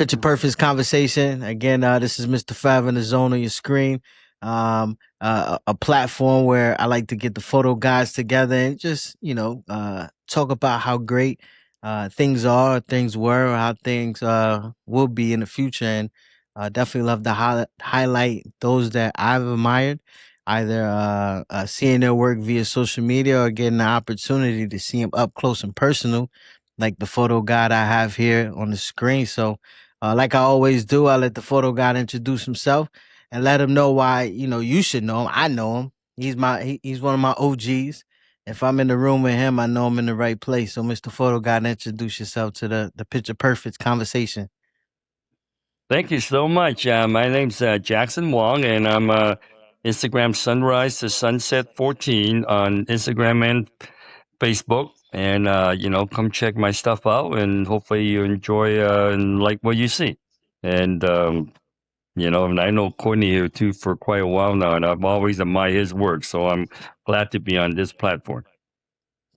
Picture PerFITZ Conversation. Again, this is Mr. Five in the zone on your screen. A platform where I like to get the photo guys together and just, talk about how great things are, things were, or how things will be in the future. And definitely love to highlight those that I've admired, either seeing their work via social media or getting the opportunity to see them up close and personal, like the photo guide I have here on the screen. So, like I always do, I let the photo guide introduce himself and let him know why you should know him. I know him. He's one of my OGs. If I'm in the room with him, I know I'm in the right place. So, Mr. Photo Guide, introduce yourself to the Picture PerFITZ Conversation. Thank you so much. My name's Jackson Wong, and I'm Instagram Sunrise to Sunset 14 on Instagram and Facebook. And come check my stuff out, and hopefully you enjoy and like what you see. And and I know Courtney here too for quite a while now, and I've always admired his work. So I'm glad to be on this platform.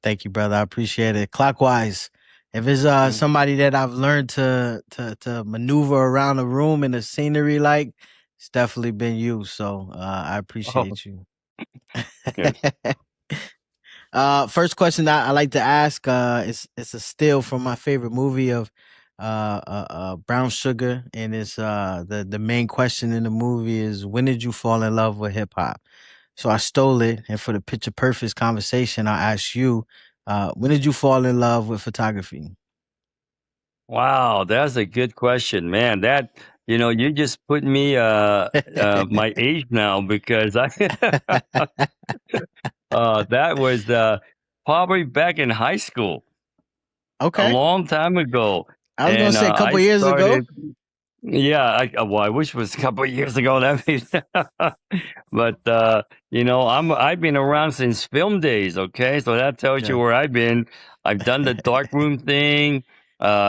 Thank you, brother. I appreciate it. Clockwise. If it's somebody that I've learned to maneuver around the room and the scenery like, it's definitely been you. So I Oh, appreciate you. yes. First question I like to ask it's a still from my favorite movie of Brown Sugar, and it's the main question in the movie is, when did you fall in love with hip hop? So I stole it, and for the Picture PerFITZ Conversation, I asked you, when did you fall in love with photography? Wow, that's a good question, man. That you just put me my age now because I that was probably back in high school a Okay, long time ago, I was gonna and say a couple I years ago. started. Yeah, well, I wish it was a couple of years ago. That means, but I've been around since film days. Okay, so that tells you Yeah, where I've been. I've done the dark room thing, and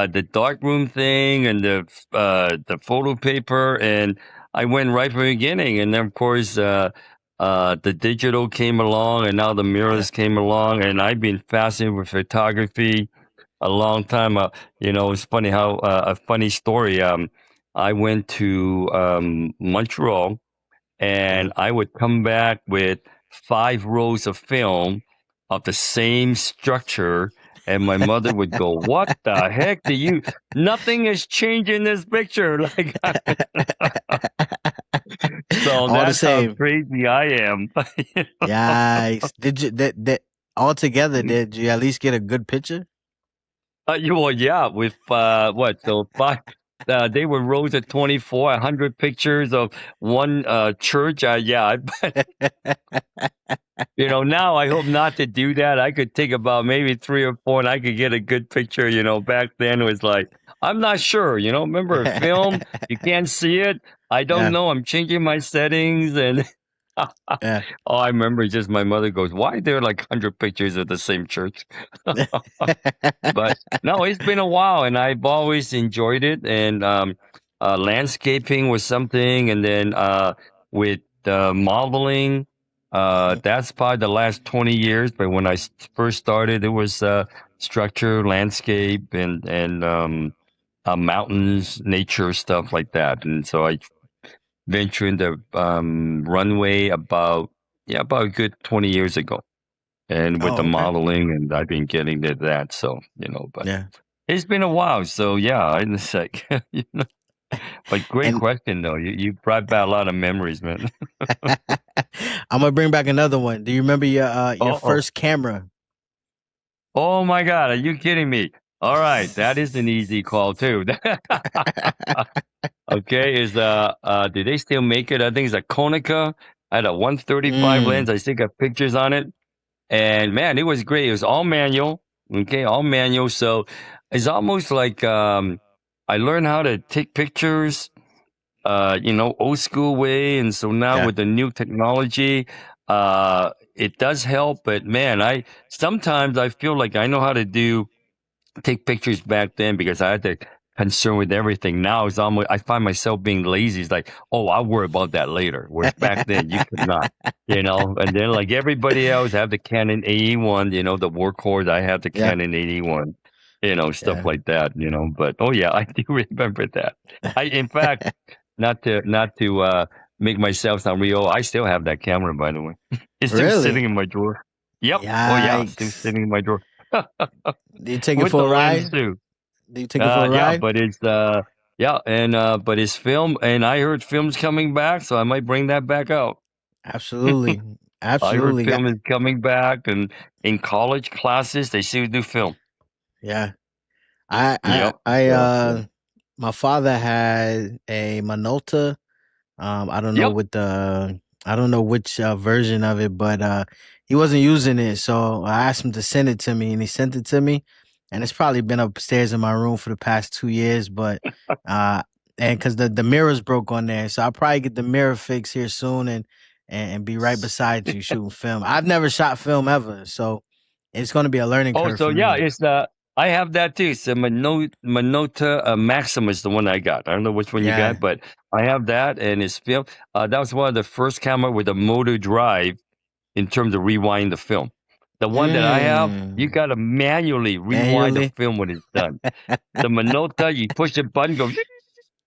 the photo paper, and I went right from the beginning. And then of course, the digital came along, and now the yeah, mirrors came along, and I've been fascinated with photography a long time. It's funny how a funny story. I went to Montreal, yeah. and I would come back with 5 rolls of film of the same structure. And my mother would go, "What the heck do you? Nothing has changed in this picture." Like, so All the that's how same. crazy I am. Yikes! Did you that all together? Did you at least get a good picture? Well, yeah, with what? So five. They were rows of 24, 100 pictures of one church. Yeah, now I hope not to do that. I could take about maybe 3 or 4 and I could get a good picture. Back then it was like, I'm not sure, remember a film, you can't see it. I don't Yeah, know. I'm changing my settings and yeah. oh, I remember just my mother goes, why are there like 100 pictures of the same church? But no, it's been a while and I've always enjoyed it. And landscaping was something. And then with modeling, Mhm. that's probably the last 20 years. But when I first started, it was structure, landscape, and mountains, nature, stuff like that. And so I ventured into runway about a good 20 years ago, and with the Oh, okay. modeling, and I've been getting to that. So, but Yeah. it's been a while. So yeah, it's like, but great And question though. You brought back a lot of memories, man. I'm gonna bring back another one. Do you remember your Oh, first camera? oh my God, are you kidding me? All right, that is an easy call too. Okay, do they still make it? I think it's a Konica. I had a 135 Mm, lens. I still got pictures on it. And man, it was great. It was all manual. Okay, all manual. So it's almost like I learned how to take pictures, old school way. And so now yeah. with the new technology, it does help. But man, I sometimes I feel like I know how to take pictures back then because I had to concern with everything. Now it's almost I find myself being lazy. It's like, oh, I'll worry about that later. Whereas back then you could not, And then like everybody else, I have the Canon 81, the workhorse. I have the Yeah. Canon 81. stuff Yeah. like that, but oh yeah, I do remember that. In fact, not to make myself sound real, I still have that camera, by the way. It's still sitting Really? in my drawer. Yep. Oh yeah, it's still Yikes. sitting in my drawer. Do you take it With for the a lens ride? too. Do you take it for a Yeah, ride? but it's yeah, and but it's film, and I heard film's coming back, so I might bring that back out. Absolutely. I heard Absolutely. film is coming back, and in college classes they still do film. Yeah. I I Yep. I So yeah. my father had a Minolta. I don't know Yep. what the I don't know which version of it, but he wasn't using it, so I asked him to send it to me, and he sent it to me, and it's probably been upstairs in my room for the past 2 years, but uh, and because the mirrors broke on there, so I'll probably get the mirror fixed here soon, and be right beside you shooting film. I've never shot film ever, so it's going to be a learning Oh, curve so for yeah, me. it's I have that too. So Minota Maximus, the one I got. I don't know which one you got, Yeah. but I have that, and it's film. That was one of the first camera with a motor drive in terms of rewind the film. The one that I have, you Mm. got to manually rewind the Manually. film when it's done. The Minota, you push the button, go,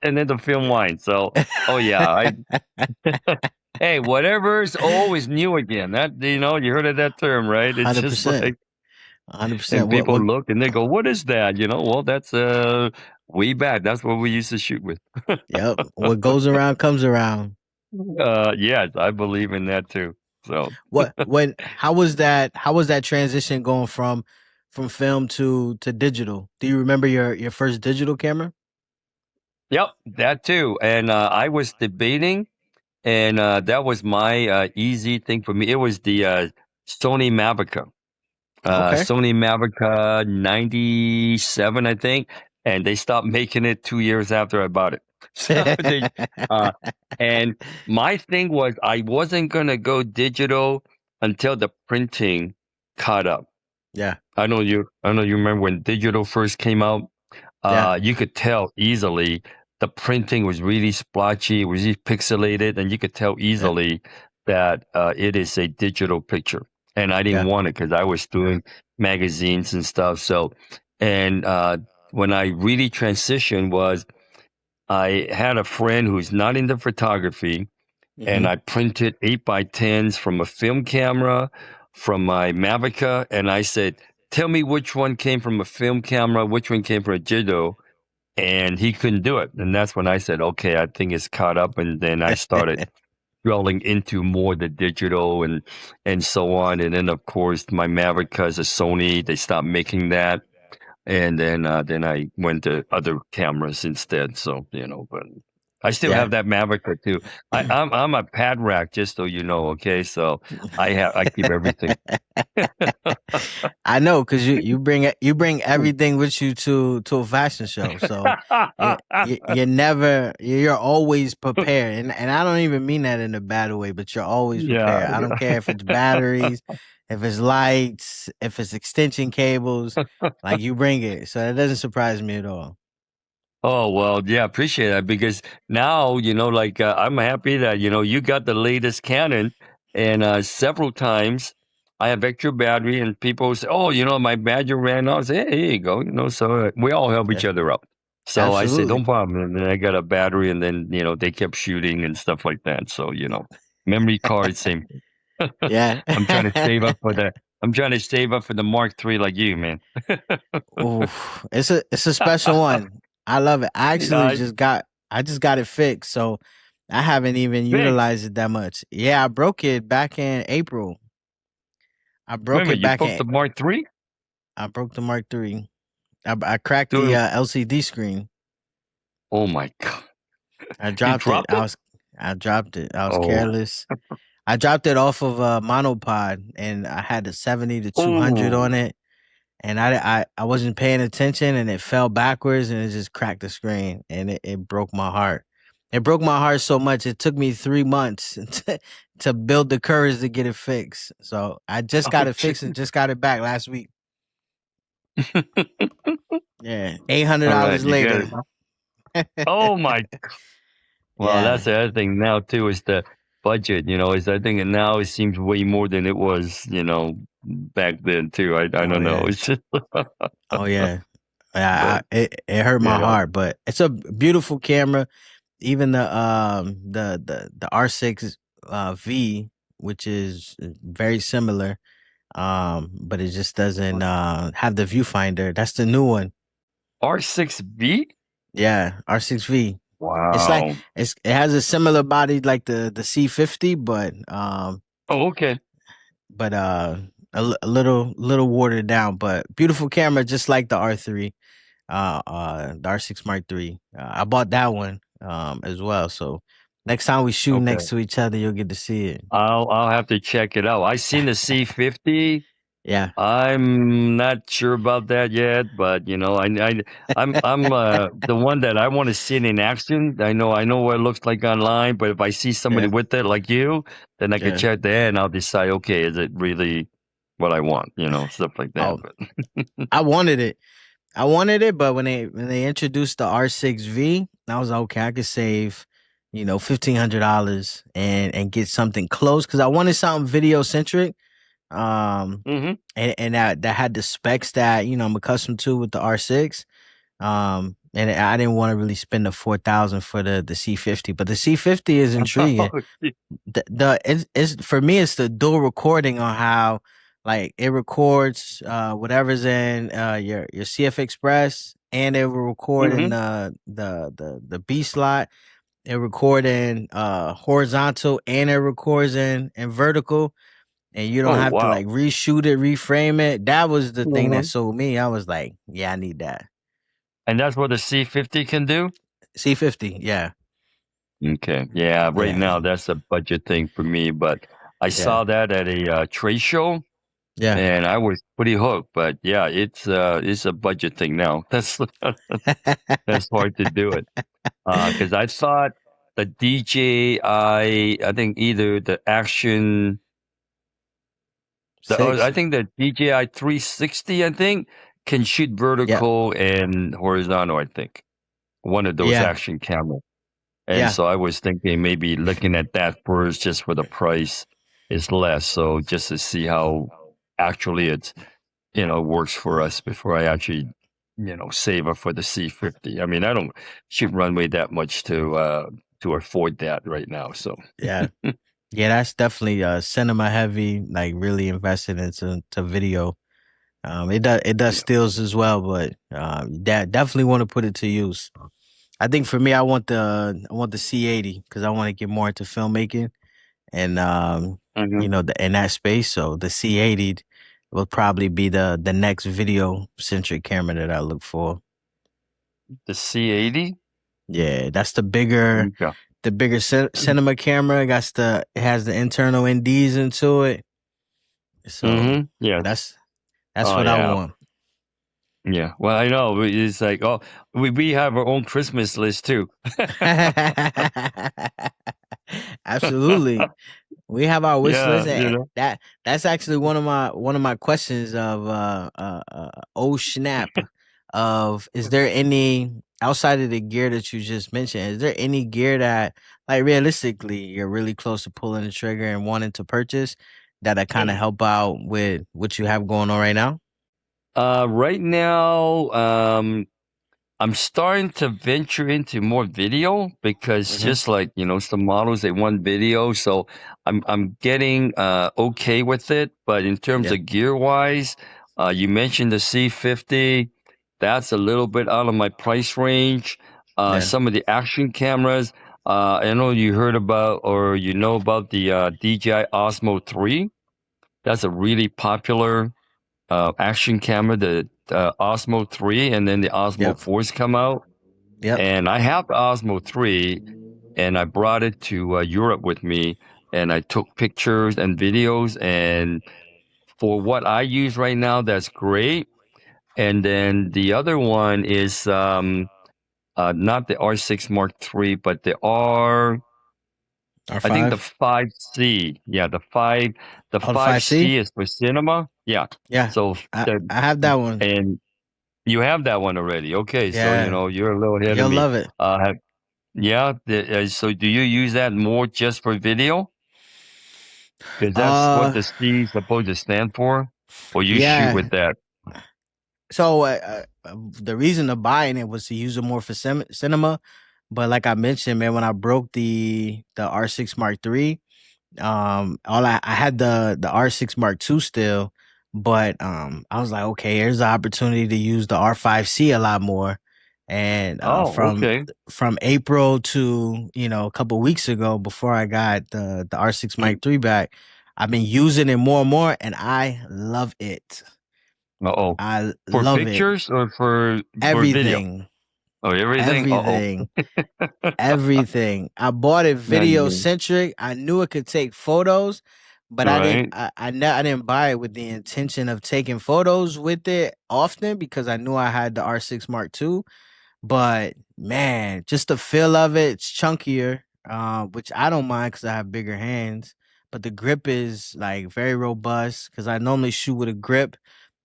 and then the film winds. So, oh yeah, hey, whatever's old is new again. That you heard of that term, right? It's just 100%. like, 100%. and What people what look and they go, "What is that?" Well, that's way back. That's what we used to shoot with. Yep. What goes around comes around. Yes, I believe in that too. So, How was that transition going from film to digital? Do you remember your first digital camera? yep, that too. And I was debating, and that was my easy thing for me. It was the Sony Mavica. Okay. Sony Mavica 97, I think, and they stopped making it 2 years after I bought it. So they uh, and my thing was I wasn't gonna go digital until the printing caught up. Yeah. I know you remember when digital first came out. Yeah. You could tell easily the printing was really splotchy, was really pixelated, and you could tell Yeah. easily that it is a digital picture. And I didn't Yeah. want it because I was doing magazines and stuff. So, and when I really transitioned was I had a friend who's not into photography, and Mhm. I printed 8x10s from a film camera, from my Mavica, and I said, "Tell me which one came from a film camera, which one came from a digital." And he couldn't do it. And that's when I said, "Okay, I think it's caught up." And then I started dwelling into more the digital and so on. And then of course my Mavica is a Sony. They stopped making that. And then I went to other cameras instead. So, but I still Yeah. have that Mavica too. I'm a pad rack, just so you know, okay? So I keep everything. I know because you bring everything with you to a fashion show, so you're never you're always prepared, and I don't even mean that in a bad way, but you're always Yeah, prepared. I don't care if it's batteries, if it's lights, if it's extension cables, like you bring it, so that doesn't surprise me at all. Oh, well, yeah, appreciate that because now, like I'm happy that, you got the latest Canon, and several times I have extra battery and people say, "Oh, my battery ran out." I say, "Hey, here you go." So we all help each Yeah, other out. So I said, "No absolutely. problem." And then I got a battery, and then, they kept shooting and stuff like that. So, memory card, same. Yeah. I'm trying to save up for the I'm trying to save up for the Mark III like you, man. Oof, it's a special one. I love it. Yeah, I just got it fixed, so I haven't even fixed. utilized it that much. Yeah, I broke it back in April. I Wait a broke minute, it you back broke in the Mark III? I broke the Mark III. I cracked the Doing LCD screen. Oh my god. I You dropped it. dropped it? I dropped it. I was Oh. careless. I dropped it off of a monopod, and I had the 70 to 200 Oh. on it, and I wasn't paying attention, and it fell backwards, and it just cracked the screen, and it broke my heart. It broke my heart so much it took me 3 months to build the courage to get it fixed. So I just got Oh, it gee. fixed and just got it back last week. Yeah, eight hundred Alright, dollars you got later. it. Oh my Well, that's Yeah, the other thing now too is the budget, is I think now it seems way more than it was, back then too. I oh don't know. yeah, It's just oh yeah. Yeah, But it hurt my you know, heart, but it's a beautiful camera. Even the R6 V, which is very similar, but it just doesn't have the viewfinder. That's the new one. R6V. Yeah, R6 V. It's like Wow. it has a similar body like the C50, Oh, okay. but a little watered down, but beautiful camera, just like the R3, the R6 Mark III. I bought that one as well. So next time we shoot Okay. next to each other, you'll get to see it. I'll have to check it out. I seen the C50. Yeah. I'm not sure about that yet, but I'm the one that I want to see it in action. I know what it looks like online, but if I see somebody Yeah. with it like you, then I can Yeah. check that and I'll decide, okay, is it really what I want? Stuff like that. Oh, But I wanted it. I wanted it, but when they introduced the R6V, I was like, okay, I could save, $1,500 and get something close because I wanted something video centric. Um, hmm and that had the specs that I'm accustomed to with the R6. And I didn't want to really spend the 4,000 for the C50, but the C50 is intriguing. It's for me, it's the dual recording on how like it records whatever's in your CF Express, and it will record in hmm the B slot. It record in horizontal, and it records in vertical, and you don't Oh have to wow. like reshoot it, reframe it. That was the thing that hmm sold me. I was like, yeah, I need that. And that's what the C50 can do. C50, yeah, Okay. Yeah. Right yeah, now, that's a budget thing for me, but I yeah, saw that at a trade show. yeah. And I was pretty hooked, but yeah, it's a budget thing now. That's hard to do it. Because I thought the DJI, I think either the action, I Six, think the DJI 360, I think can shoot yeah, vertical and horizontal. I think one of those yeah, action cameras. And yeah, so I was thinking maybe looking at that first, just for the price is less. So just to see how actually works for us before I actually, save up for the C50. I mean, I don't shoot runway that much to afford that right now. So, yeah. Yeah, that's definitely cinema heavy, like really invested into video. It does yeah. stills as well, but that definitely want to put it to use. I think for me, I want the C80 because I want to get more into filmmaking and hmm in that space. So the C80 will probably be the next video centric camera that I look for. The C80. Yeah, that's the bigger cinema camera. It has the internal NDs into it. So Yeah. that's Oh, what I yeah. want. Yeah. Well, I know. It's like, oh, we have our own Christmas list too. Absolutely. We have our wish Yeah. list. That's actually one of my questions of oh snap, of is there any outside of the gear that you just mentioned, is there any gear that like realistically you're really close to pulling the trigger and wanting to purchase that kind of help out with what you have going on right now? Right now, I'm starting to venture into more video because Hmm. just like, some models they want video, so I'm getting okay with it. But in terms Yeah. of gear wise, you mentioned the C50, that's a little bit out of my price range. Yeah. Some of the action cameras, I know you heard about or about the DJI Osmo 3. That's a really popular action camera, the Osmo 3, and then the Osmo Yep. 4s come out. Yep. And I have the Osmo 3, and I brought it to Europe with me, and I took pictures and videos. And for what I use right now, that's great. And then the other one is not the R6 Mark III, but I think the R5. 5C. Yeah, the Oh, the 5C. 5C is for cinema. Yeah. Yeah. So I the I have that one. and you have that one already. Okay, so Yeah. you're a little ahead of You'll me. love it. Have, yeah. So do you use that more just for video? Because that's what Uh the C is supposed to stand for, or you shoot yeah. with that. So the reason of buying it was to use it more for cinema, but like I mentioned, man, when I broke the R6 Mark III, all I had the R6 Mark II still, but I was like, okay, here's the opportunity to use the R5C a lot more. And Oh, okay. from April to, a couple weeks ago, before I got the R6 Mark Mm. III back, I've been using it more and more, and I love it. Uh-oh. I For love it. pictures or for video? Everything, Oh, everything? Uh-oh. everything, everything. I bought it Yeah, video centric. I knew it could take photos, but all right. I didn't buy it with the intention of taking photos with it often because I knew I had the R6 Mark II. But man, just the feel of it, it's chunkier, which I don't mind because I have bigger hands. But the grip is like very robust because I normally shoot with a grip,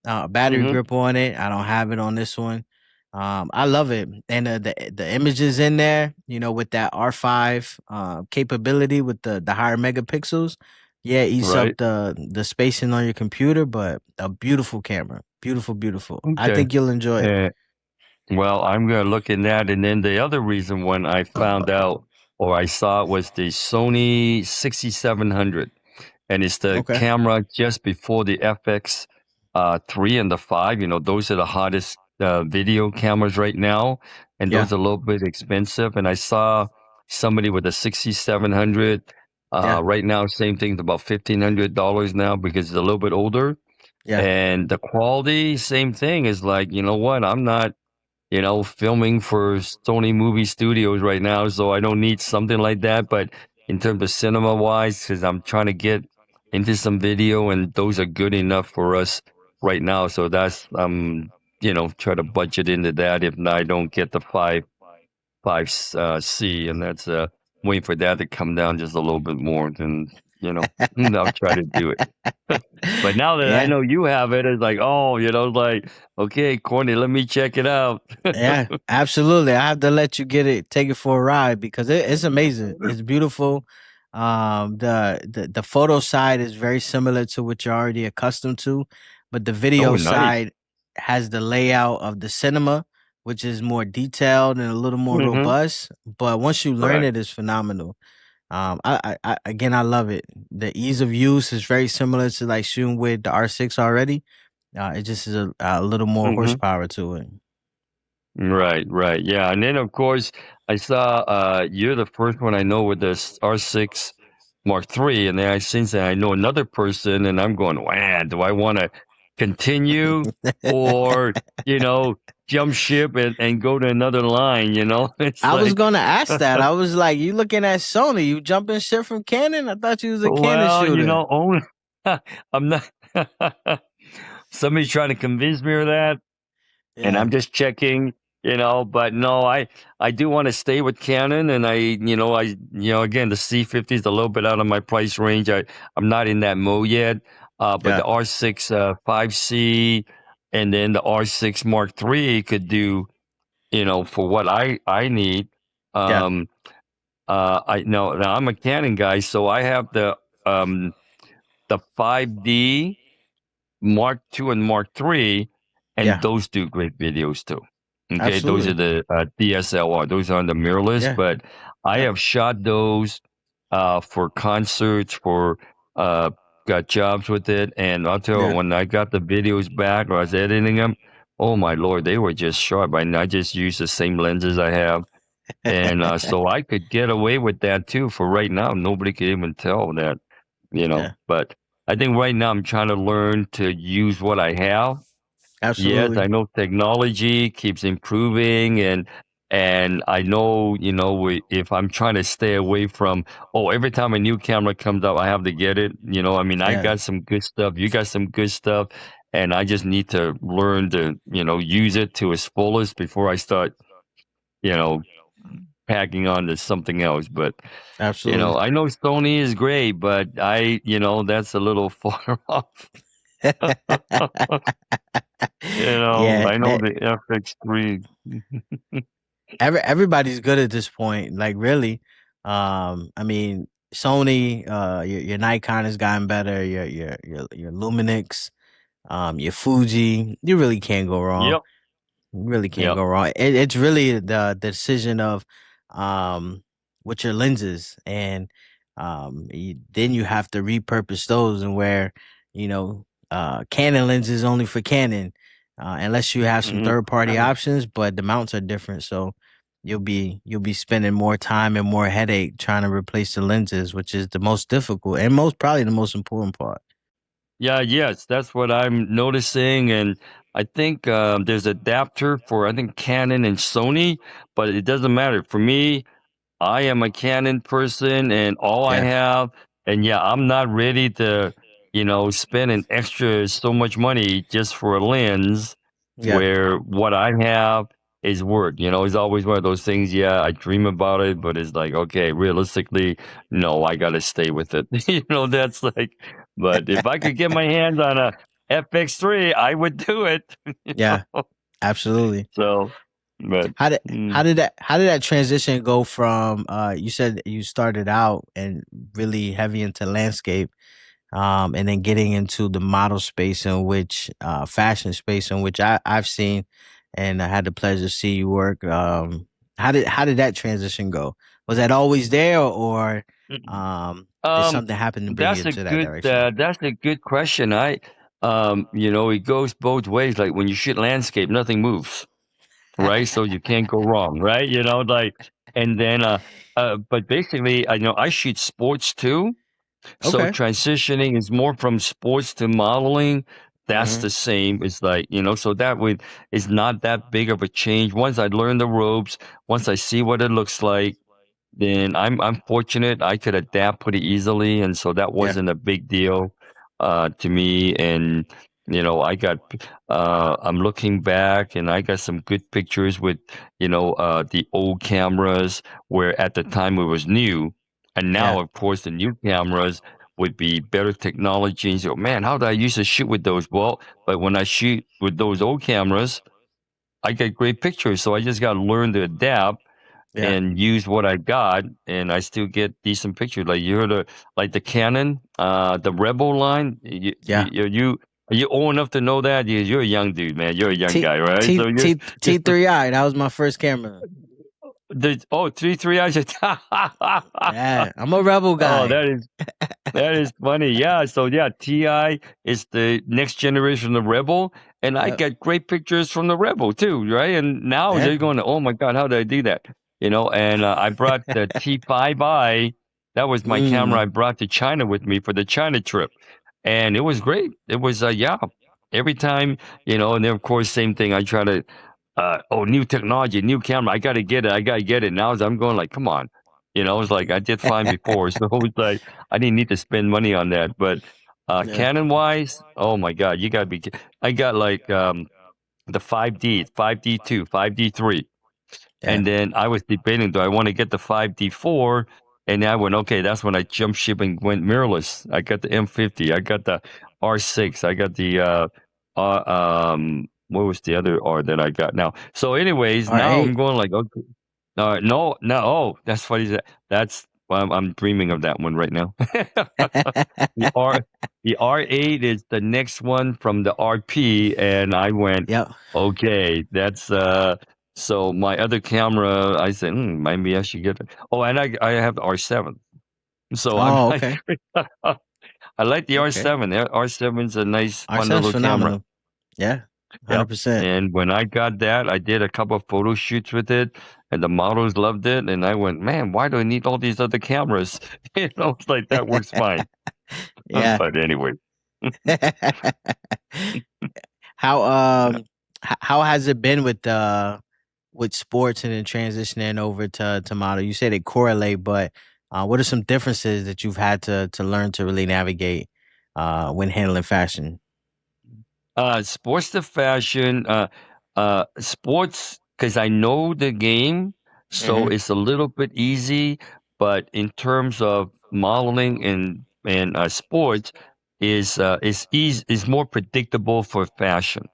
battery Mm-hmm. grip on it. I don't have it on this one. I love it, and the images in there, with that R5 capability with the higher megapixels. Yeah, it eats up Right. the spacing on your computer, but a beautiful camera, beautiful, beautiful. I Okay. think you'll enjoy it. Uh, well, I'm gonna look in that, and then the other reason when I found out or I saw it was the Sony 6700. And it's the Okay. camera just before the FX 3 and the 5. You know, those are the hottest video cameras right now, and Yeah. those are a little bit expensive. And I saw somebody with a 6700. Yeah. Right now, same thing's about $1,500 now because it's a little bit older. Yeah. And the quality, same thing, is like, you know what? I'm not filming for Sony Movie Studios right now, so I don't need something like that. But in terms of cinema wise, because I'm trying to get into some video, and those are good enough for us right now. So that's try to budget into that. If not, I don't get the five C, and that's waiting for that to come down just a little bit more. Then I'll try to do it. But now that I Yeah. know you have it, it's like, oh, like, okay, Courtney, let me check it out. Yeah, absolutely. I have to let you take it for a ride because it's amazing. It's beautiful. The photo side is very similar to what you're already accustomed to, but the Oh, video nice. side has the layout of the cinema, which is more detailed and a little more Mhm. robust. But once you learn Right. it, it's phenomenal. I again, I love it. The ease of use is very similar to like shooting with the R6 already. It just is a little more Mhm. horsepower to it. Right, right. Yeah, and then, of course, I saw, you're the first one I know with this R6 Mark III, and then since then I know another person, and I'm going, "Man, do I wanna continue or, you know, jump ship and go to another line?" It's I was like, gonna ask that. I was like, "You looking at Sony? You jumping ship from Canon? I thought you was a Canon well, shooter." only I'm not somebody's trying to convince me of that. And Yeah, I'm just checking, but no, I do want to stay with Canon, and again, the C50 is a little bit out of my price range. I'm not in that mode yet. But yeah, the R6 5C and then the R6 Mark III could do, for what I need. yeah, Um, I know now I'm a Canon guy, so I have the 5D Mark II and Mark III, and yeah. those do great videos too. Okay, those are Absolutely. the DSLR. Those are on the mirrorless, Yeah, but I yeah, have shot those for concerts, for uh, got jobs with it, and I'll tell you, yeah. when I got the videos back or I was editing them, oh my lord, they were just sharp. I just used the same lenses I have, and so I could get away with that too. For right now, nobody could even tell that, Yeah, But I think right now I'm trying to learn to use what I have. Yes, absolutely. I know technology keeps improving, and I know, if I'm trying to stay away from, oh, every time a new camera comes out, I have to get it. I mean, I Yeah, got some good stuff, you got some good stuff, and I just need to learn to, use it to its fullest before I start, you know, packing on to something else. But absolutely. I know Sony is great, but that's a little far off. Yeah, I know the FX3. everybody's good at this point. Like really, I mean, Sony, your Nikon has gotten better. Your Lumix. your Fuji. You really can't go wrong. Yep. You really can't Yep. go wrong. It's really the decision of um with your lenses, and then you have to repurpose those, and where Canon lenses only for Canon, unless you have some Hmm. third party options, but the mounts are different, so you'll be spending more time and more headache trying to replace the lenses, which is the most difficult and most probably the most important part. Yeah, yes, that's what I'm noticing, and I think there's adapter for I think Canon and Sony, but it doesn't matter for me. I am a Canon person and all I Yeah, have, and yeah, I'm not ready to, spend an extra so much money just for a lens yeah. where what I have is worth. It's always one of those things, yeah, I dream about it, but it's like, okay, realistically, no, I gotta stay with it. That's like, but if I could get my hands on a FX3, I would do it. Yeah, absolutely. So, but How did mm, how did that transition go from you said you started out and really heavy into landscape, and then getting into the model space, in which fashion space, in which I've seen and I had the pleasure to see you work. How did that transition go? Was that always there, or did Um, something happen to bring you into that direction? that's a good question. It goes both ways. Like when you shoot landscape, nothing moves, right? So you can't go wrong, right? And then, but basically, I know I shoot sports too. So Okay. transitioning is more from sports to modeling. That's Hmm. the same. It's like, so that would is not that big of a change. Once I learn the ropes, once I see what it looks like, then I'm fortunate I could adapt pretty easily, and so that Yeah. wasn't a big deal to me. And I'm looking back, and I got some good pictures with the old cameras where at the time it was new, and Yeah. now of course the new cameras would be better technology. And so, man, how did I used to shoot with those? Well, but when I shoot with those old cameras, I get great pictures. So I just got to learn to adapt Yeah. and use what I got, and I still get decent pictures. Like you heard like the Canon, the Rebel line. Yeah. Are you old enough to know that? You're a young dude, man. You're a young T guy, right? T So you're, T T3i. That was my first camera. the 3 I just Yeah, I'm a rebel oh, guy. that is funny. Yeah. So yeah, Ti is the next generation of Rebel, and I Yep. get great pictures from the Rebel too, right? And now Yeah. they're going, "Oh my God, how did I do that?" And I brought the T5i. That was my camera I Mm. brought to China with me for the China trip, and it was great. It was yeah. Every time, and then of course, same thing. I try to, new technology, new camera. I got to get it. I got to get it. Now as I'm going like, come on. It's like I did fine before, so it's like I didn't need to spend money on that. But Yeah. Canon wise, oh my God, you gotta be. I got like the 5D, 5D2, 5D3, Yeah. and then I was debating, do I want to get the 5D4? And I went, okay, that's when I jumped ship and went mirrorless. I got the M50, I got the R6, I got the what was the other R that I got now? So, anyways, now I'm R8. going like, okay, no, no. Oh, that's funny. That's I'm dreaming of that one right now. the R the R8 is the next one from the RP, and I went, Yep. okay, that's So my other camera, I said, maybe I should get it. Oh, and I have the R7, so I'm Oh, like, okay. I like the Okay. R7. The R7's a nice, fun R7's little camera. phenomenal. Yeah. Yep. 100%. And when I got that, I did a couple of photo shoots with it, and the models loved it. And I went, man, why do I need all these other cameras? It's like that works fine. Yeah. But anyway, How how has it been with sports and then transitioning over to model? You said it correlate, but what are some differences that you've had to learn to really navigate when handling fashion? sports to fashion, sports, because I know the game, so Hmm. it's a little bit easy. But in terms of modeling and sports, is easy is more predictable for fashion.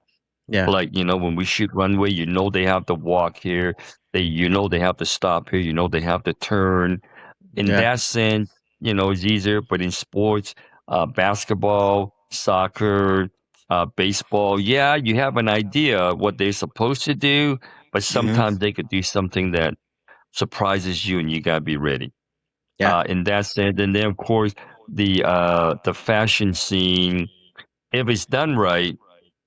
Yeah. Like, when we shoot runway, they have to walk here. They have to stop here. They have to turn. In Yeah. that sense, it's easier. But in sports, basketball, soccer, Baseball, yeah, you have an idea what they're supposed to do, but Hmm. sometimes they could do something that surprises you, and you gotta be ready. Yeah. In that sense, and then of course the fashion scene, if it's done right,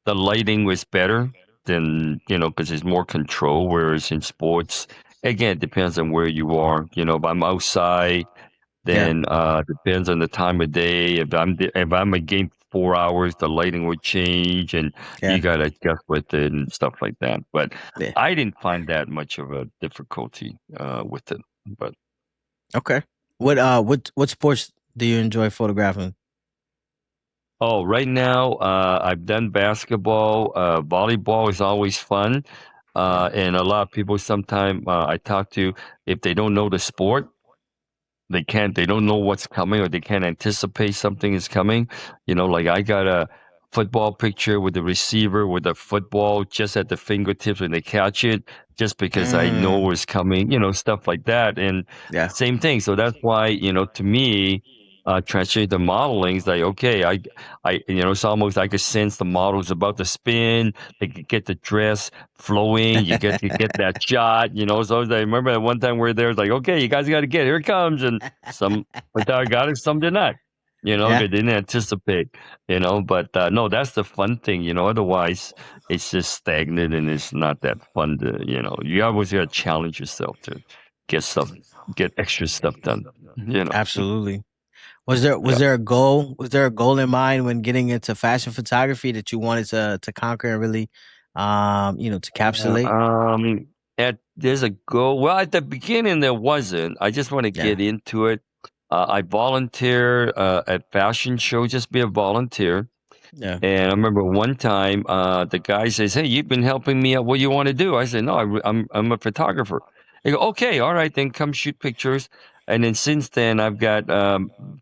the lighting was better than because there's more control. Whereas in sports, again, it depends on where you are. If I'm outside, Yeah. then depends on the time of day. If I'm a game 4 hours, the lighting would change, and Yeah. you gotta adjust with it and stuff like that. But Yeah. I didn't find that much of a difficulty with it. But Okay. What sports do you enjoy photographing? oh, right now I've done basketball. Volleyball is always fun, Yeah. and a lot of people sometimes I talk to, if they don't know the sport, they don't know what's coming, or they can't anticipate something is coming. Like I got a football picture with the receiver with the football just at the fingertips when they catch it, just because I Mm. know it's coming, stuff like that. And Yeah. same thing. So that's why, to me, translating to modeling is like, okay, it's almost I could sense the model's about to spin. They could get the dress flowing. You get that shot. So I remember that one time we were there. It's like, okay, you guys got to get here it comes, and some photographer got it, some did not. Yeah. They didn't anticipate. But no, that's the fun thing. Otherwise it's just stagnant and it's not that fun to. You always got to challenge yourself to get stuff, get extra stuff done. You know. Absolutely. Was Yeah. there a goal? Was there a goal in mind when getting into fashion photography that you wanted to conquer and really, to Uh, capsulate? um, there's a goal. Well, at the beginning there wasn't. I just want to Yeah. get into it. I volunteer at fashion shows, just be a volunteer. Yeah. And I remember one time the guy says, "Hey, you've been helping me out. What do you want to do?" I said, "No, I'm a photographer." They go, "Okay, all right, then come shoot pictures." And then since then, I've got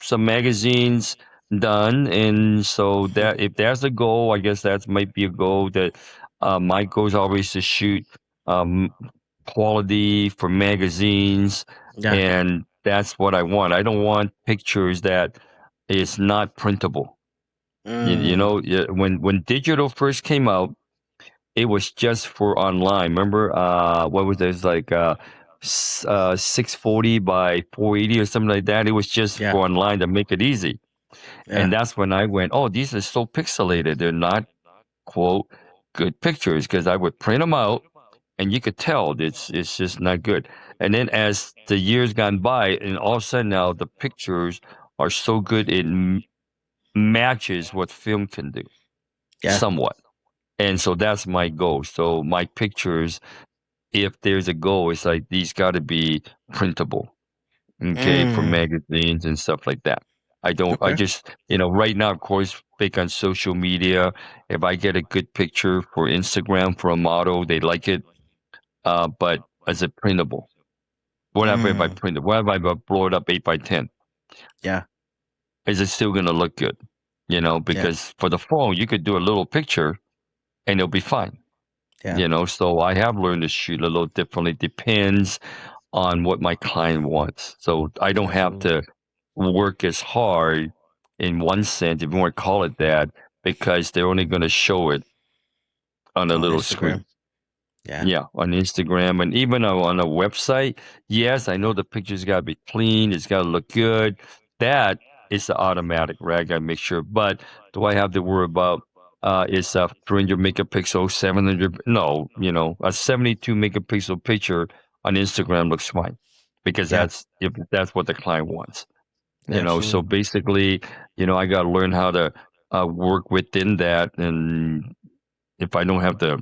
some magazines done, and so that if there's a goal, I guess that might be a goal that my goal is always to shoot um, quality for magazines, Yeah. and that's what I want. I don't want pictures that is not printable. Mm. When digital first came out, it was just for online. Remember, what was it? It was like 640 by 480 or something like that. It was just Yeah. for online to make it easy. Yeah. And that's when I went, oh, these are so pixelated. They're not, quote, good pictures, because I would print them out and you could tell it's just not good. And then as the years gone by, and all of a sudden now the pictures are so good it matches what film can do Yeah. somewhat. And so that's my goal. So my pictures, if there's a goal, it's like these got to be printable, okay, for Mm. magazines and stuff like that. I Okay. just, right now, of course, big on social media. If I get a good picture for Instagram for a model, they like it. But is it printable? Whatever if I Mm. print it? What if I blow it up 8 by 10? Yeah. Is it still going to look good? Yeah. Because for the phone, you could do a little picture and it'll be fine. Yeah. So I have learned to shoot a little differently. Depends on what my client wants. So I don't have Absolutely. to work as hard in one sense, if you want to call it that, because they're only going to show it on a On little Instagram. screen. Yeah. Yeah, on Instagram and even on a website. Yes, I know the picture's got to be clean. It's got to look good. That is the automatic, right? I got to make sure. But do I have to worry about is 300 megapixel, 700? No, a 72 megapixel picture on Instagram looks fine, because Yeah. if that's what the client wants. So Absolutely. basically, I got to learn how to work within that. And if I don't have to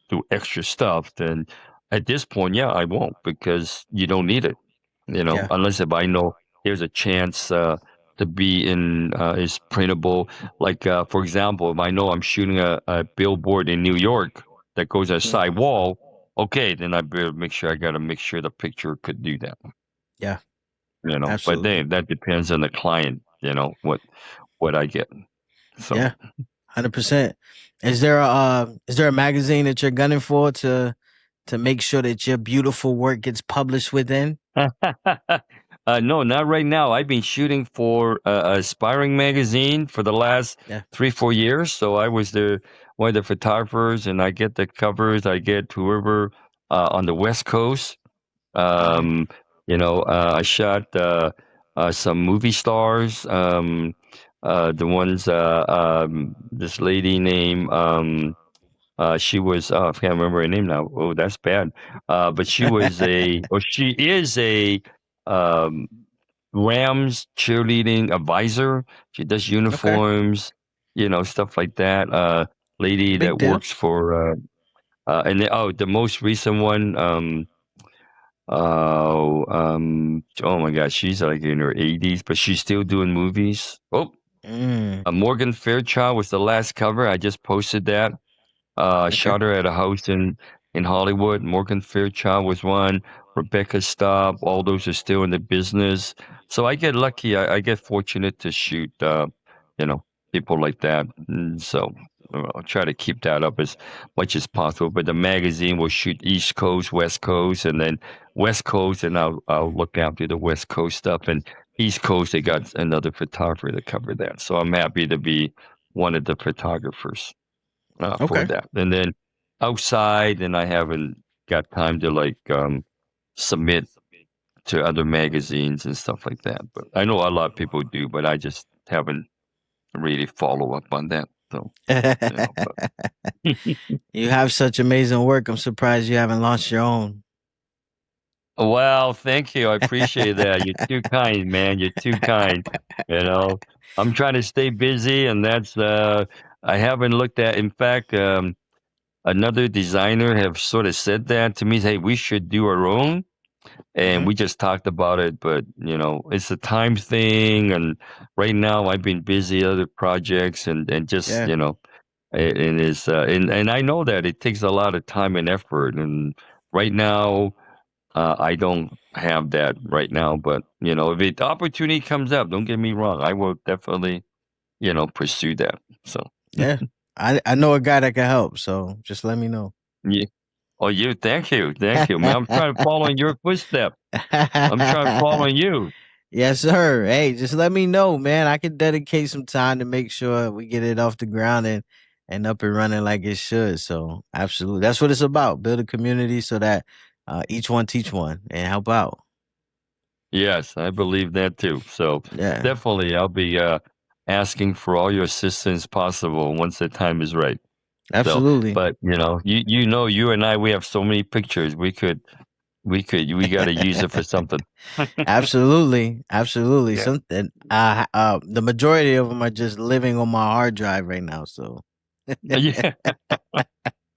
do extra stuff, then at this point, yeah, I won't, because you don't need it, Yeah. unless if I know there's a chance to be in is printable. Like, for example, if I know I'm shooting a billboard in New York that goes on a Mm. side wall, okay, then I better make sure I got to make sure the picture could do that, Yeah. but Absolutely. then that depends on the client, what I get. So. Yeah. 100%. Is there a magazine that you're gunning for to make sure that your beautiful work gets published within? No, not right now. I've been shooting for Aspiring magazine for the last Yeah. 3, 4 years. So I was one of the photographers, and I get the covers. I get whoever on the West Coast. Mm, Um, I shot some movie stars. The ones this lady named she was I can't remember her name now. Oh, that's bad. But she is a um Rams cheerleading advisor. She does okay. uniforms, stuff like that. Lady Big that deal. works for the most recent one, oh my God, she's like in her 80s, but she's still doing movies. Oh, Mm, Morgan Fairchild was the last cover. I just posted that. okay. Shot her at a house in Hollywood. Morgan Fairchild was one. Rebecca Staub. All those are still in the business. So I get lucky. I get fortunate to shoot, you know, people like that. And so I'll try to keep that up as much as possible. But the magazine will shoot East Coast, West Coast, and then West Coast, and I'll look after the West Coast stuff. And East Coast, they got another photographer to cover that. So I'm happy to be one of the photographers for Okay. that. And then outside, and I haven't got time to submit to other magazines and stuff like that. But I know a lot of people do, but I just haven't really follow up on that. So but You have such amazing work. I'm surprised you haven't launched your own. well, thank you. I appreciate that. You're too kind, man. You're too kind. You know, I'm trying to stay busy, and that's I haven't looked at. In fact, another designer have sort of said that to me. Hey, we should do our own. And Hmm. we just talked about it, but it's a time thing, and right now I've been busy other projects, and just Yeah. and it's and I know that it takes a lot of time and effort, and right now I don't have that right now, but if the opportunity comes up, don't get me wrong, I will definitely pursue that. So Yeah. I know a guy that can help, so just let me know. yeah. Oh, thank you, man. I'm trying to follow in your footsteps. I'm trying to follow in you. Yes, sir. Hey, just let me know, man. I can dedicate some time to make sure we get it off the ground and up and running like it should. So, absolutely. That's what it's about. Build a community so that each one teach one and help out. Yes, I believe that too. So Yeah, definitely, I'll be asking for all your assistance possible once the time is right. So, absolutely. but you and I, we have so many pictures. We got to use it for something. Absolutely. Absolutely. Yeah, Something the majority of them are just living on my hard drive right now, so yeah,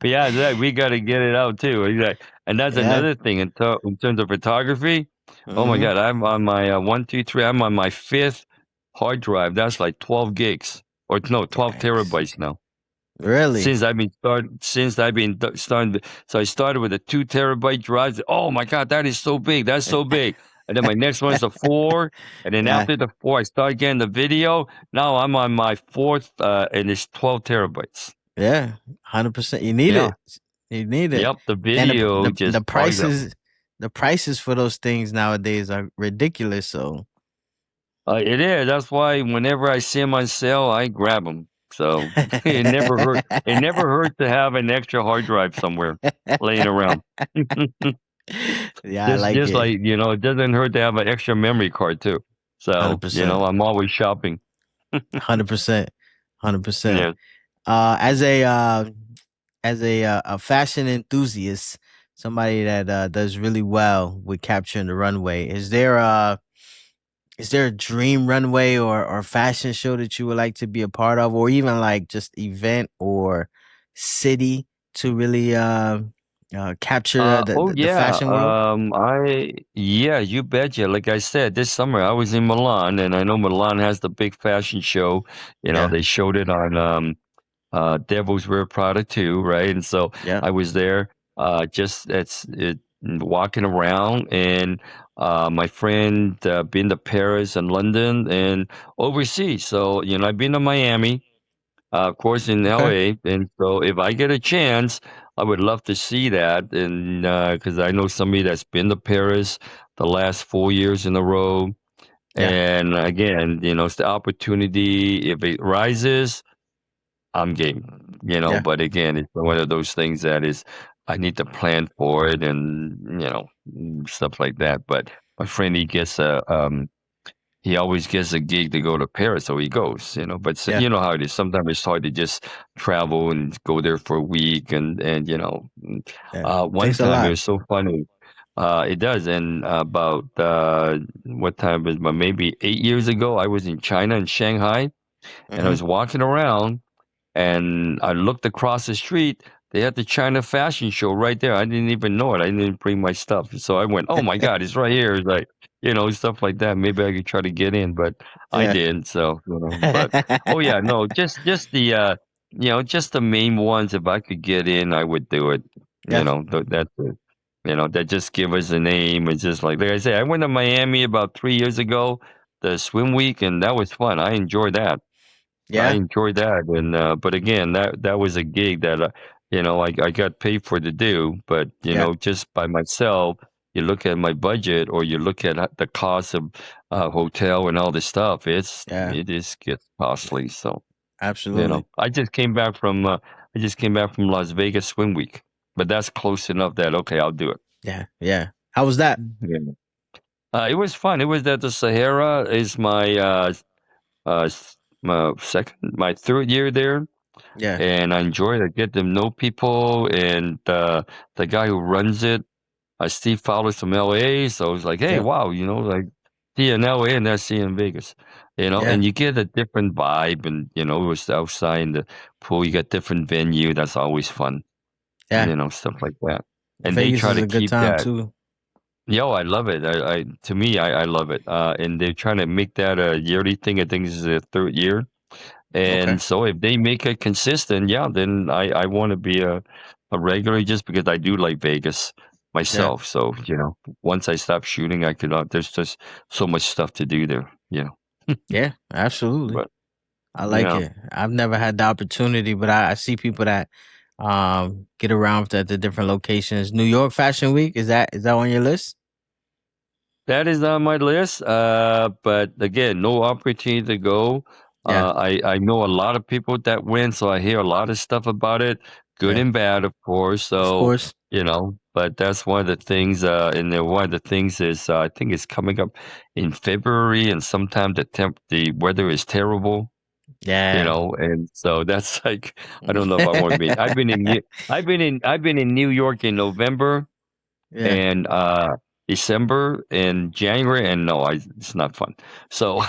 yeah. We got to get it out too. Exactly. And that's yeah. another thing in terms of photography. Oh my Mhm. God, I'm on my 1, 2, 3. I'm on my fifth hard drive. That's like 12 gigs, or no, 12 Yikes. terabytes now. Really? Since I've been starting, so I started with a 2 terabyte drive. Oh my God, that is so big. That's so big. And then my next one is a 4. And then Yeah. after the 4, I start getting the video. Now I'm on my fourth, and it's 12 terabytes. Yeah, 100%. You need Yeah. it. You need it. Yep. The And the video the the just bogs out. prices for those things nowadays are ridiculous, so It is. That's why whenever I see them on sale, I grab them. So it never hurt. It never hurt to have an extra hard drive somewhere laying around. Yeah, I like Just it. like, it doesn't hurt to have an extra memory card too. So, 100%. I'm always shopping. 100%. 100%. Yeah. Uh as a a fashion enthusiast, somebody that does really well with capturing the runway, is there a dream runway or fashion show that you would like to be a part of, or even like just event or city to really capture Oh the yeah. fashion world? Yeah, you betcha. Like I said, this summer I was in Milan, and I know Milan has the big fashion show. Yeah, They showed it on Devil's Wear Prada too, right? And so yeah. I was there, just walking around, and my friend been to Paris and London and overseas. So I've been to Miami, of course, in Okay. LA, and so if I get a chance, I would love to see that, and because I know somebody that's been to Paris. the last 4 years in a row. Yeah. And again, it's the opportunity. If it rises, I'm game. Yeah. But again, it's one of those things that is I need to plan for it and stuff like that. But my friend, he always gets a gig to go to Paris, so he goes. But Yeah. you know how it is. Sometimes it's hard to just travel and go there for a week, and Yeah. one Takes a time it lot. was so funny. It does, and about what time is maybe 8 years ago, I was in China in Shanghai, and I Hmm. was walking around, and I looked across the street. They had the China fashion show right there. I didn't even know it. I didn't bring my stuff. So I went, oh my God, it's right here. It's like, stuff like that. Maybe I could try to get in, but I Yeah. didn't. So, but oh yeah, no, just just the main ones. If I could get in, I would do it. Yeah. That's it. That just give us a name. It's just like I say, I went to Miami about 3 years ago, the swim week, and that was fun. I enjoyed that. I Yeah. enjoyed that, and but again, that was a gig that I got paid for to do, but Yeah. just by myself, you look at my budget or you look at the cost of hotel and all this stuff, Yeah. it is gets costly. So Absolutely. I just came back from Las Vegas Swim Week, but that's close enough that okay, I'll do it. Yeah. Yeah. How was that? Yeah. It was fun. It was at the Sahara. Is my third year there, Yeah. and I enjoy it. I get to know people, and the guy who runs it, Steve Fowler's from LA, so it's like, hey, Yep. wow, see you in LA and that's see you in Vegas, Yeah. and you get a different vibe, and it was outside in the pool. You get different venue. That's always fun, Yeah. stuff like that. And they Vegas try is to a good keep time that. too. Yo, I love it. To me, I love it. And they're trying to make that a yearly thing. I think this is their third year. Okay. And so if they make it consistent, yeah, then I want to be a regular just because I do like Vegas Yeah. myself. So, once I stop shooting, I could, there's just so much stuff to do there. Yeah. Absolutely. But, I like yeah, it. I've never had the opportunity, but I see people that get around at the different locations. New York Fashion Week, is that on your list? that is on my list. But again, no opportunity to go. Yeah. I know a lot of people that went, so I hear a lot of stuff about it, good Yeah. and bad, of course. Of So, course. but that's one of the things. And then one of the things is I think it's coming up in February, and sometimes the weather is terrible. Yeah. And so that's like I don't know if I want to be. I've been in New York in November Yeah. and December and January, and no, it's not fun. So,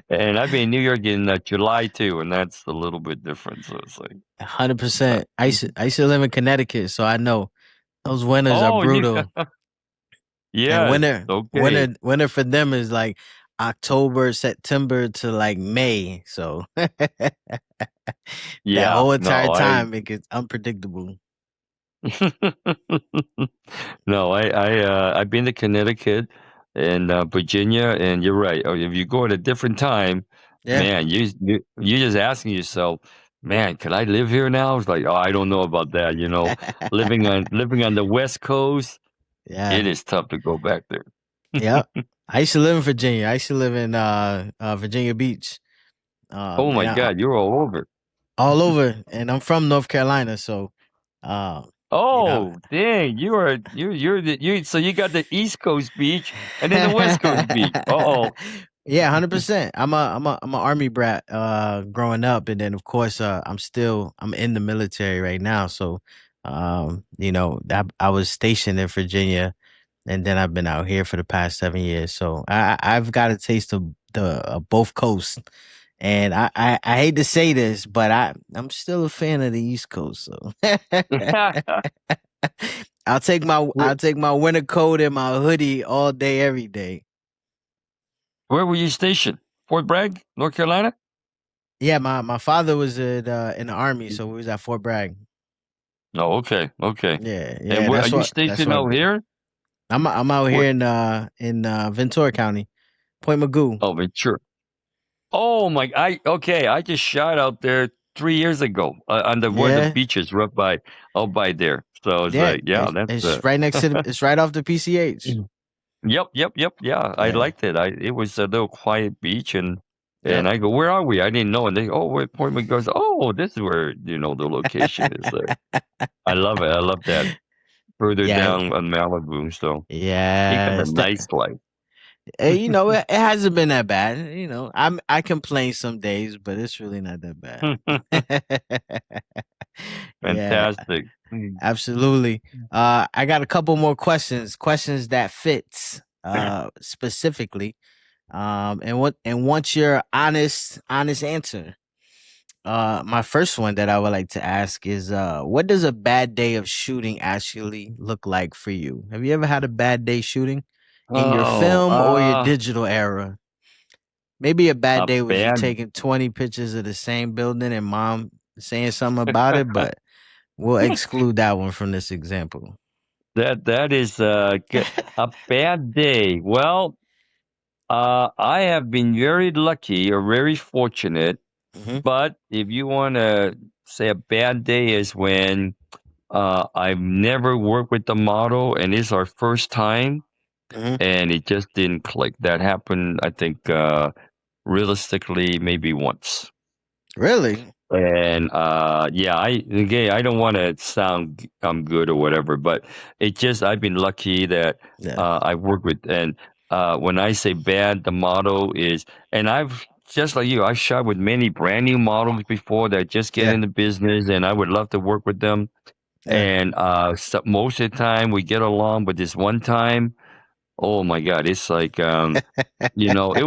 and I've been in New York in July too, and that's a little bit different. So it's like, but 100%. I used to live in Connecticut, so I know those winters are oh, you brutal. And yes, okay, winter for them is like October, September to like May. So that yeah, whole entire no, I time it gets unpredictable. no, I've been to Connecticut and Virginia, and you're right. Oh, if you go at a different time, Yeah. man, you're just asking yourself, man, could I live here now? It's like, oh, I don't know about that. Living on the West Coast, it Yeah. is tough to go back there. Yep. I used to live in Virginia. I used to live in Virginia Beach. Oh my And I God, you're all over. all over, and I'm from North Carolina, so uh, you know, Oh, dang, so you got the East Coast beach and then the West Coast beach. Uh-oh. yeah, 100%. I'm a army brat growing up, and then of course I'm in the military right now, so I was stationed in Virginia, and then I've been out here for the past 7 years, so I've got a taste of the both coasts. And I hate to say this, but I'm still a fan of the East Coast. So I'll Where take my winter coat and my hoodie all day, every day. where were you stationed? Fort Bragg, North Carolina? Yeah, my father was in the army, so we was at Fort Bragg. Oh, okay, okay. Yeah, And yeah, where are that's you what that's stationed what I out grew. here? I'm out Where? here in Ventura County, Point Magoo. Oh, Ventura. Oh my, I just shot out there 3 years ago on the one of the Yeah, beaches right by out by there. So it's Yeah, like, yeah, that's it's right next to it's right off the PCH. Mm. Yep, yep, yep. Yeah, I Yeah. liked it. It was a little quiet beach, and Yep. I go, "Where are we?" I didn't know, and they, "Oh, where Point goes." Oh, this is where the location is there. I love it. I love that further Yeah. down on Malibu. So he got Yeah. a nice life. It hasn't been that bad. I complain some days, but it's really not that bad. Yeah, Fantastic. Mm. absolutely. I got a couple more questions that fits specifically. And what's your honest answer? My first one that I would like to ask is what does a bad day of shooting actually look like for you? Have you ever had a bad day shooting in your Oh, film or your digital era? Maybe a bad a day was you bad taking 20 pictures of the same building and mom saying something about it, but we'll exclude that one from this example. that is a bad day. Well, I have been very lucky or very fortunate. Hmm. But if you want to say a bad day is when I've never worked with the model and it's our first time Hmm. and it just didn't click. That happened, I think, realistically, maybe once. Really? And yeah, I don't want to sound good or whatever, but it just I've been lucky that Yeah. I work with and when I say bad, the model is and I've just like you, I've shot with many brand new models before that just get Yeah. into business, and I would love to work with them. Yeah. And so most of the time we get along, but this one time, oh my God, it's like it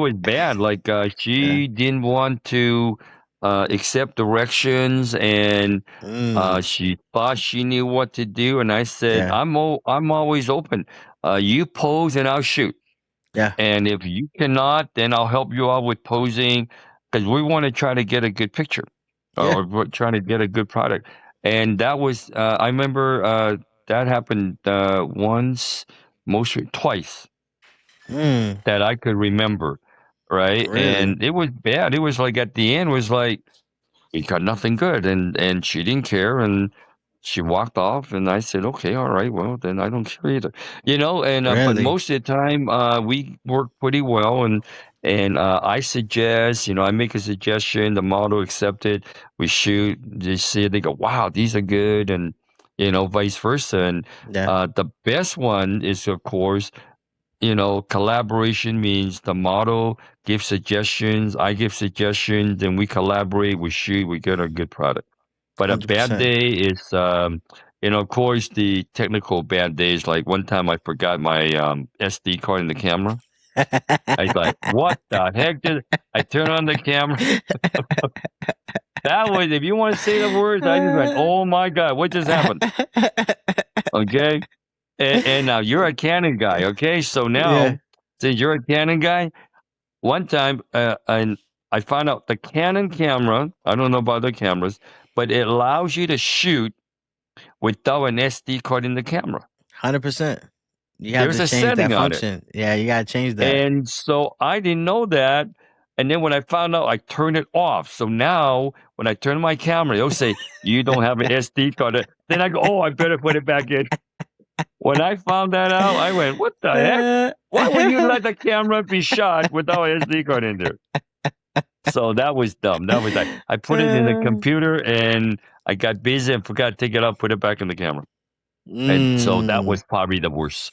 was bad. Like, Yeah. she didn't want to, accept directions, and, Mm. she thought she knew what to do, and I said, Yeah. I'm always open. You pose and I'll shoot, Yeah. and if you cannot, then I'll help you out with posing, because we wanna try to get a good picture, Yeah. or we're trying to get a good product, and that was, I remember, that happened, once, twice Mm. that I could remember, right? Really? And it was bad. It was like at the end was like we got nothing good, and she didn't care, and she walked off, and I said, okay, all right, well then I don't care either, And but Really? most of the time, we work pretty well, and I suggest, I make a suggestion, the model accepted, we shoot, they see it, they go, wow, these are good, and vice versa, and Yeah. the best one is of course collaboration means the model gives suggestions, I give suggestions, and we collaborate, we shoot, we get a good product. But a bad 100%. day is, of course, the technical bad days. Like one time I forgot my SD card in the camera. I was like, what the heck did I turn on the camera? That was, if you want to say the words, I just went, oh my God, what just happened? Okay. And now you're a Canon guy. Okay. So Yeah. now, since you're a Canon guy, one time, and I found out the Canon camera, I don't know about other cameras, but it allows you to shoot without an SD card in the camera. 100%. You have There's to a change that setting on it. function. Yeah, you gotta change that. And so I didn't know that. And then when I found out, I turned it off. So now when I turn my camera, it'll say, you don't have an SD card. Then I go, oh, I better put it back in. When I found that out, I went, what the heck? Why would you let the camera be shot without an SD card in there? So that was dumb. That was I put it in the computer and I got busy and forgot to take it out, put it back in the camera. And so that Mm. was probably the worst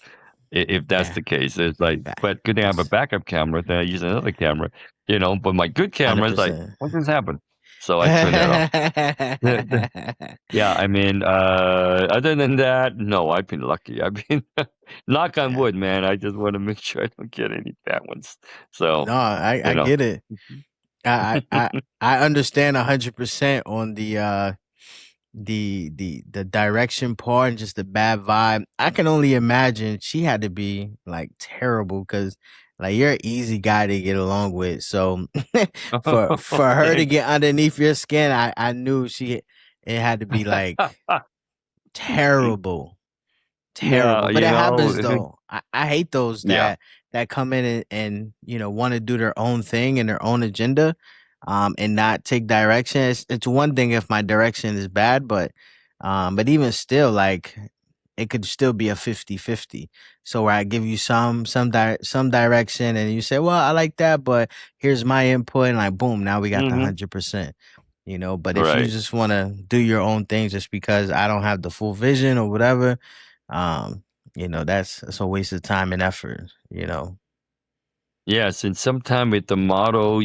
if that's Yeah. the case. It's like, but good thing I have a Facts. backup camera, then I use another camera, but my good camera is like, 100%. what just happened? So I turned that off. Yeah, I mean, other than that, no, I've been lucky. I've been knock on Yeah. wood, man. I just want to make sure I don't get any bad ones. So, No, I you know. get it. I I I I understand 100% on the direction part and just the bad vibe. I can only imagine she had to be like terrible because like you're an easy guy to get along with. So for her to Thanks. get underneath your skin, I knew it had to be like terrible. Yeah, Terrible, but it happens though. I hate those yeah. that come in and want to do their own thing and their own agenda, and not take direction. It's one thing if my direction is bad, but But even still, like it could still be a 50-50. So where I give you some direction and you say, well, I like that, but here's my input, and like boom, now we got the Hmm. 100%. But if you Right. just want to do your own thing just because I don't have the full vision or whatever, um, that's a waste of time and effort. Yes, and sometime with the model,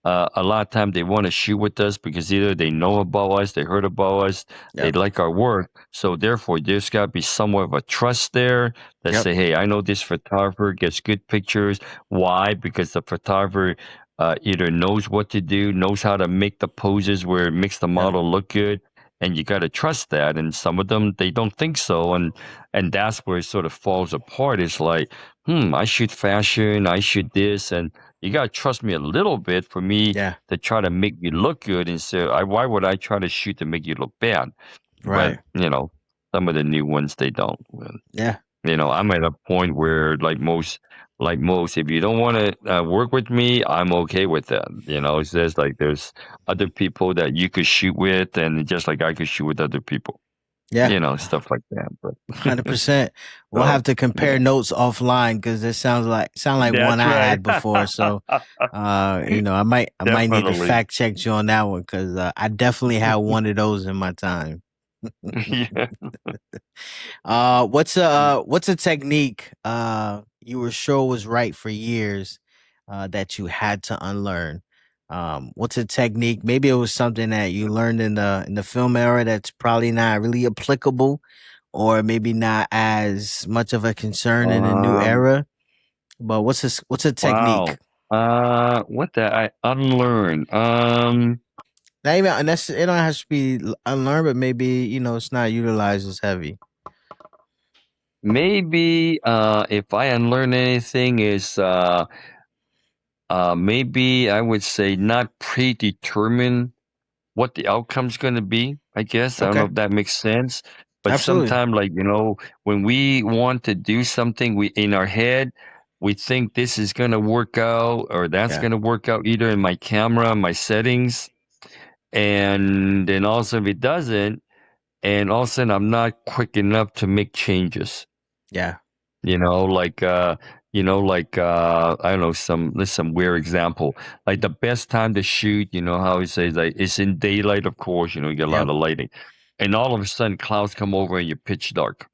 a lot of time they want to shoot with us because either they know about us, they heard about us, they Yep. like our work. So therefore, there's got to be somewhat of a trust there that Yep. say, "Hey, I know this photographer gets good pictures." Why? Because the photographer either knows what to do, knows how to make the poses where it makes the Yep. model look good, and you got to trust that. And some of them they don't think so, and that's where it sort of falls apart. It's like I shoot fashion, I shoot this, and you gotta trust me a little bit for me Yeah. to try to make me look good. And so, why would I try to shoot to make you look bad? But Right. some of the new ones they don't. Yeah. I'm at a point where, like most, if you don't want to work with me, I'm okay with that. It's just like there's other people that you could shoot with, and just like I could shoot with other people. Yeah. Stuff like that. But 100%. We'll so have to compare yeah, notes offline because it sound like one that's I right. had before. So, I might need to Definitely. fact check you on that one because I definitely had one of those in my time. Yeah. What's a technique you were sure was right for years that you had to unlearn? What's a technique? Maybe it was something that you learned in the film era that's probably not really applicable, or maybe not as much of a concern in the new Um, era. But what's a technique? wow. What the I unlearn? Not even and that's it don't have to be unlearned, but maybe it's not utilized as heavy. Maybe if I unlearn anything is maybe I would say not predetermine what the outcome's going to be. I guess I don't know Okay, if that makes sense, but absolutely. sometimes, like when we want to do something, we in our head we think this is going to work out or that's Yeah, going to work out either in my camera, my settings, and then also if it doesn't, and all of a sudden I'm not quick enough to make changes. yeah, You know, I don't know, some weird example. Like the best time to shoot, how he says like it's in daylight, of course, you get a lot yep, of lighting. And all of a sudden clouds come over and you're pitch dark.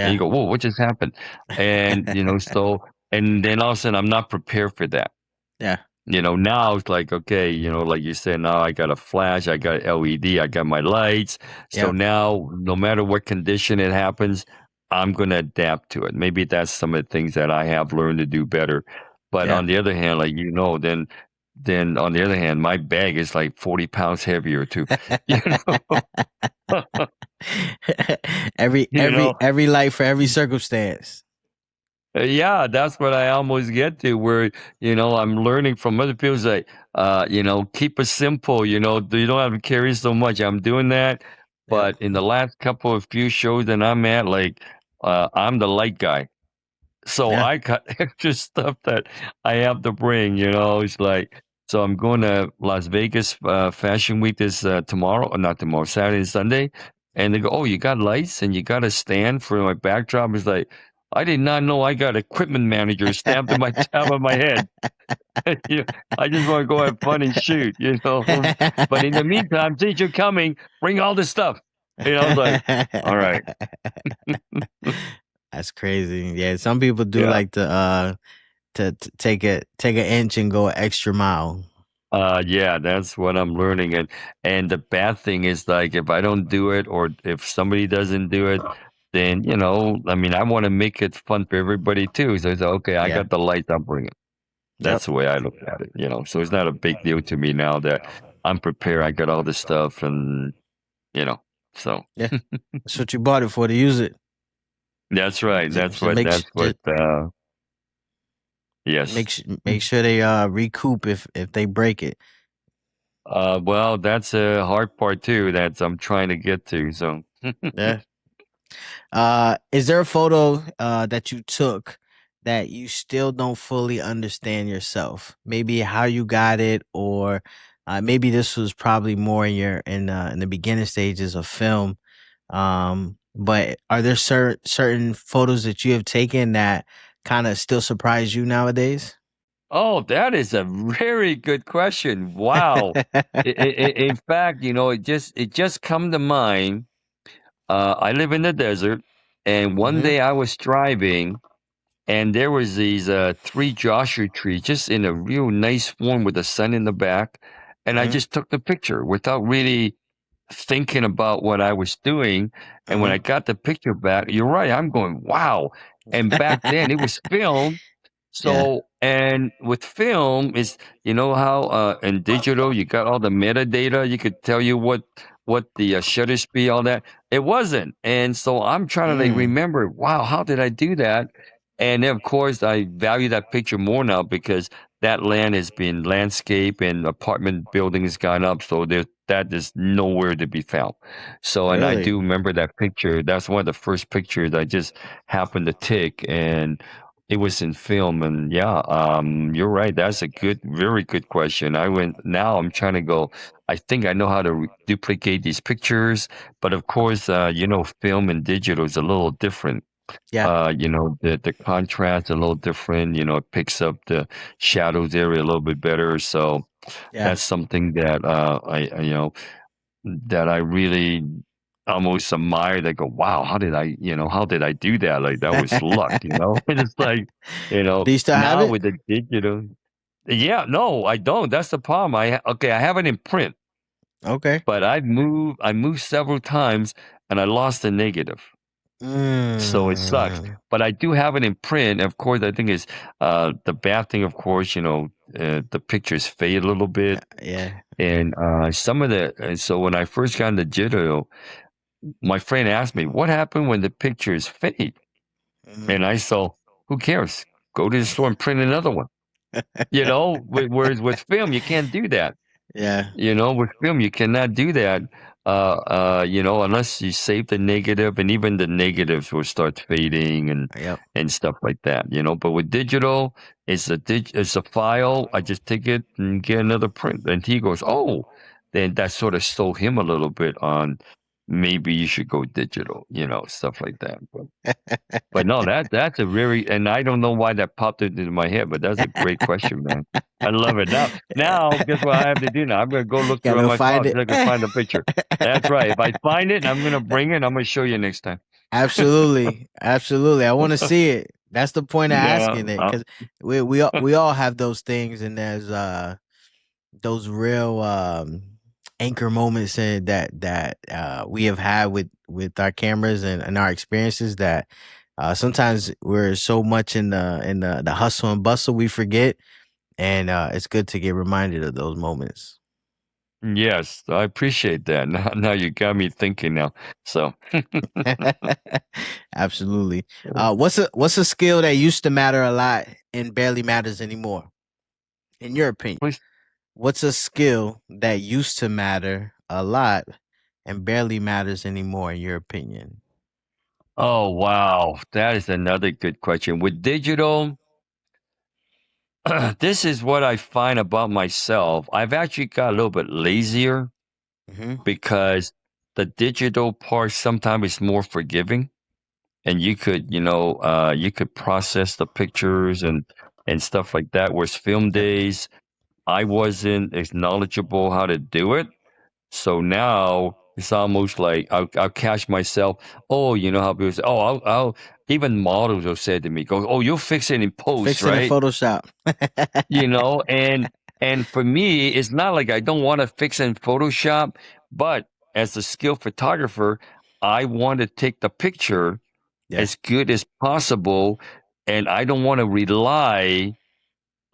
And you yeah, go, whoa, what just happened? And and then all of a sudden I'm not prepared for that. yeah, Now it's like, okay, like you said, now I got a flash, I got LED, I got my lights. So yep, now, no matter what condition it happens, I'm going to adapt to it. Maybe that's some of the things that I have learned to do better. But yeah. on the other hand, like, then on the other hand, my bag is like 40 pounds heavier too. You know, every you every know, every light for every circumstance. Yeah, that's what I almost get to where, I'm learning from other people say, keep it simple, you don't have to carry so much. I'm doing that. Yep, But in the last couple of few shows that I'm at, like, I'm the light guy. So yeah, I got extra stuff that I have to bring, it's like, so I'm going to Las Vegas Fashion Week this tomorrow, or not tomorrow, Saturday and Sunday. And they go, oh, you got lights and you got a stand for my backdrop. It's like, I did not know I got equipment manager stamped in my top of my head. You I just want to go have fun and shoot. But in the meantime, since you're coming, bring all this stuff. I was like, all right. That's crazy. Yeah, some people do Yeah. like to take an inch and go an extra mile. Yeah, that's what I'm learning, and the bad thing is like if I don't do it or if somebody doesn't do it, then I mean, I want to make it fun for everybody too. So it's okay. I Yeah. got the lights. I'll bring it. Yep. That's the way I look at it. So it's not a big deal to me now that I'm prepared. I got all this stuff, and you know, so Yeah. That's what you bought it for, to use it. that's right. Just, That's just what. make That's sh- what. just Yes. make sure they recoup if they break it. Well, that's a hard part too. That I'm trying to get to. So. Yeah. Is there a photo that you took that you still don't fully understand yourself? Maybe how you got it, or maybe this was probably more in the beginning stages of film. But are there certain photos that you have taken that kind of still surprise you nowadays? Oh, that is a very good question. Wow. In fact, it just come to mind. I live in the desert, and one Mhm. day I was driving, and there was these three Joshua trees just in a real nice form with the sun in the back, and I Mhm. just took the picture without really thinking about what I was doing. And when I Mhm. got the picture back, you're right, I'm going, wow. And back then it was film. Yeah. So, and with film is, you know how in digital you got all the metadata, you could tell you what the shutter speed, all that. It wasn't, and so I'm trying to like Mm. remember, wow, how did I do that? And then of course I value that picture more now because that land has been landscape and apartment buildings gone up, so that is nowhere to be found. So, and I Really? do remember that picture. That's one of the first pictures I just happened to take, and it was in film. And yeah, you're right. That's a very good question. Now I'm trying to go. I think I know how to duplicate these pictures, but of course, film and digital is a little different. Yeah. The contrast a little different. It picks up the shadows area a little bit better. So Yeah. that's something that that I really almost admire. They go, wow, how did I do that? Like that was luck, And it's like, Do you still have now it? with the digital, yeah, no, I don't. That's the problem. Okay, I have it in print, Okay. but I moved several times and I lost the negative. So it sucks. Mm. But I do have it in print. Of course, I think is the bad thing, of course, the pictures fade a little bit. Yeah. And so when I first got into digital, my friend asked me, "What happened when the pictures fade?" Mhm. And I said, "Who cares? Go to the store and print another one." Whereas with film, you can't do that. Yeah. With film, you cannot do that, unless you save the negative, and even the negatives will start fading Yep. and stuff like that. But with digital, it's a file. I just take it and get another print. And he goes, "Oh," then that sort of sold him a little bit on maybe you should go digital, stuff like that. But no, that's a very, and I don't know why that popped into my head, but that's a great question, man. I love it. Now, guess what I have to do now? I'm gonna go look Gotta through go my find files it. so I can find the picture. That's right. If I find it, I'm gonna bring it. I'm gonna show you next time. Absolutely. Absolutely. I want to see it. That's the point of Yeah. asking it, because we all have those things, and there's those real anchor moments in that we have had with our cameras and our experiences that sometimes we're so much in the hustle and bustle we forget, and it's good to get reminded of those moments. Yes, I appreciate that. Now you got me thinking now. So, Absolutely. What's a skill that used to matter a lot and barely matters anymore, in your opinion? please. What's a skill that used to matter a lot and barely matters anymore, in your opinion? Oh wow, that is another good question. With digital, this is what I find about myself. I've actually got a little bit lazier Hmm. because the digital part sometimes is more forgiving, and you could process the pictures and stuff like that. Whereas film Yep. days, I wasn't as knowledgeable how to do it. So now it's almost like I'll catch myself. Oh, you know how people say, "Oh, I'll." Even models will say to me, "Go, oh, you'll fix it in post, Fixing in right?" Photoshop. And for me, it's not like I don't want to fix in Photoshop, but as a skilled photographer, I want to take the picture Yeah. as good as possible, and I don't want to rely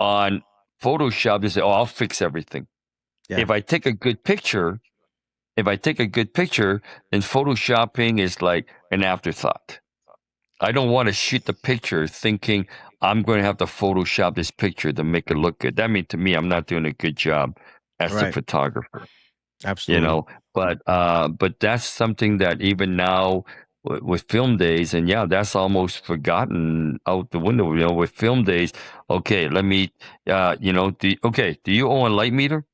on Photoshop to say, "Oh, I'll fix everything." Yeah. If I take a good picture, if I take a good picture, then photoshopping is like an afterthought. I don't want to shoot the picture thinking I'm going to have to Photoshop this picture to make it look good. That means to me, I'm not doing a good job as a Right. photographer, you Absolutely. know. But that's something that even now with film days, and yeah, that's almost forgotten out the window. With film days, okay, let me, do you own a light meter?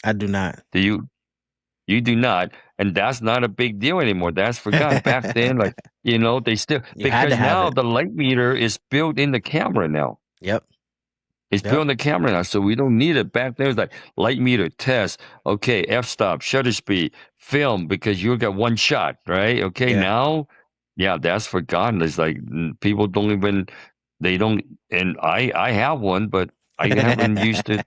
I do not. Do you? You do not, and that's not a big deal anymore. That's forgotten. Back then, like, they still, You had to because have now it. the light meter is built in the camera now. Yep. It's built Yep. on the camera now, so we don't need it. Back then, it was like light meter test. Okay, f-stop, shutter speed, film, because you got one shot, right? Okay, Yeah. now, yeah, that's forgotten. It's like people don't even, they don't, and I have one, but I haven't used it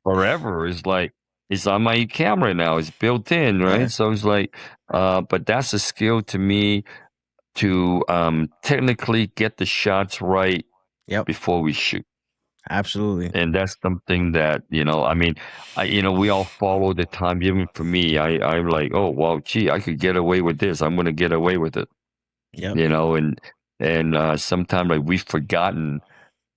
forever. It's like it's on my camera now. It's built in, right? Yeah. So it's like, but that's a skill to me to technically get the shots right Yep. before we shoot. Absolutely. And that's something that, I mean, we all follow the time. Even for me, I'm like, oh, well, gee, I could get away with this. I'm going to get away with it, Yep. and sometimes like we've forgotten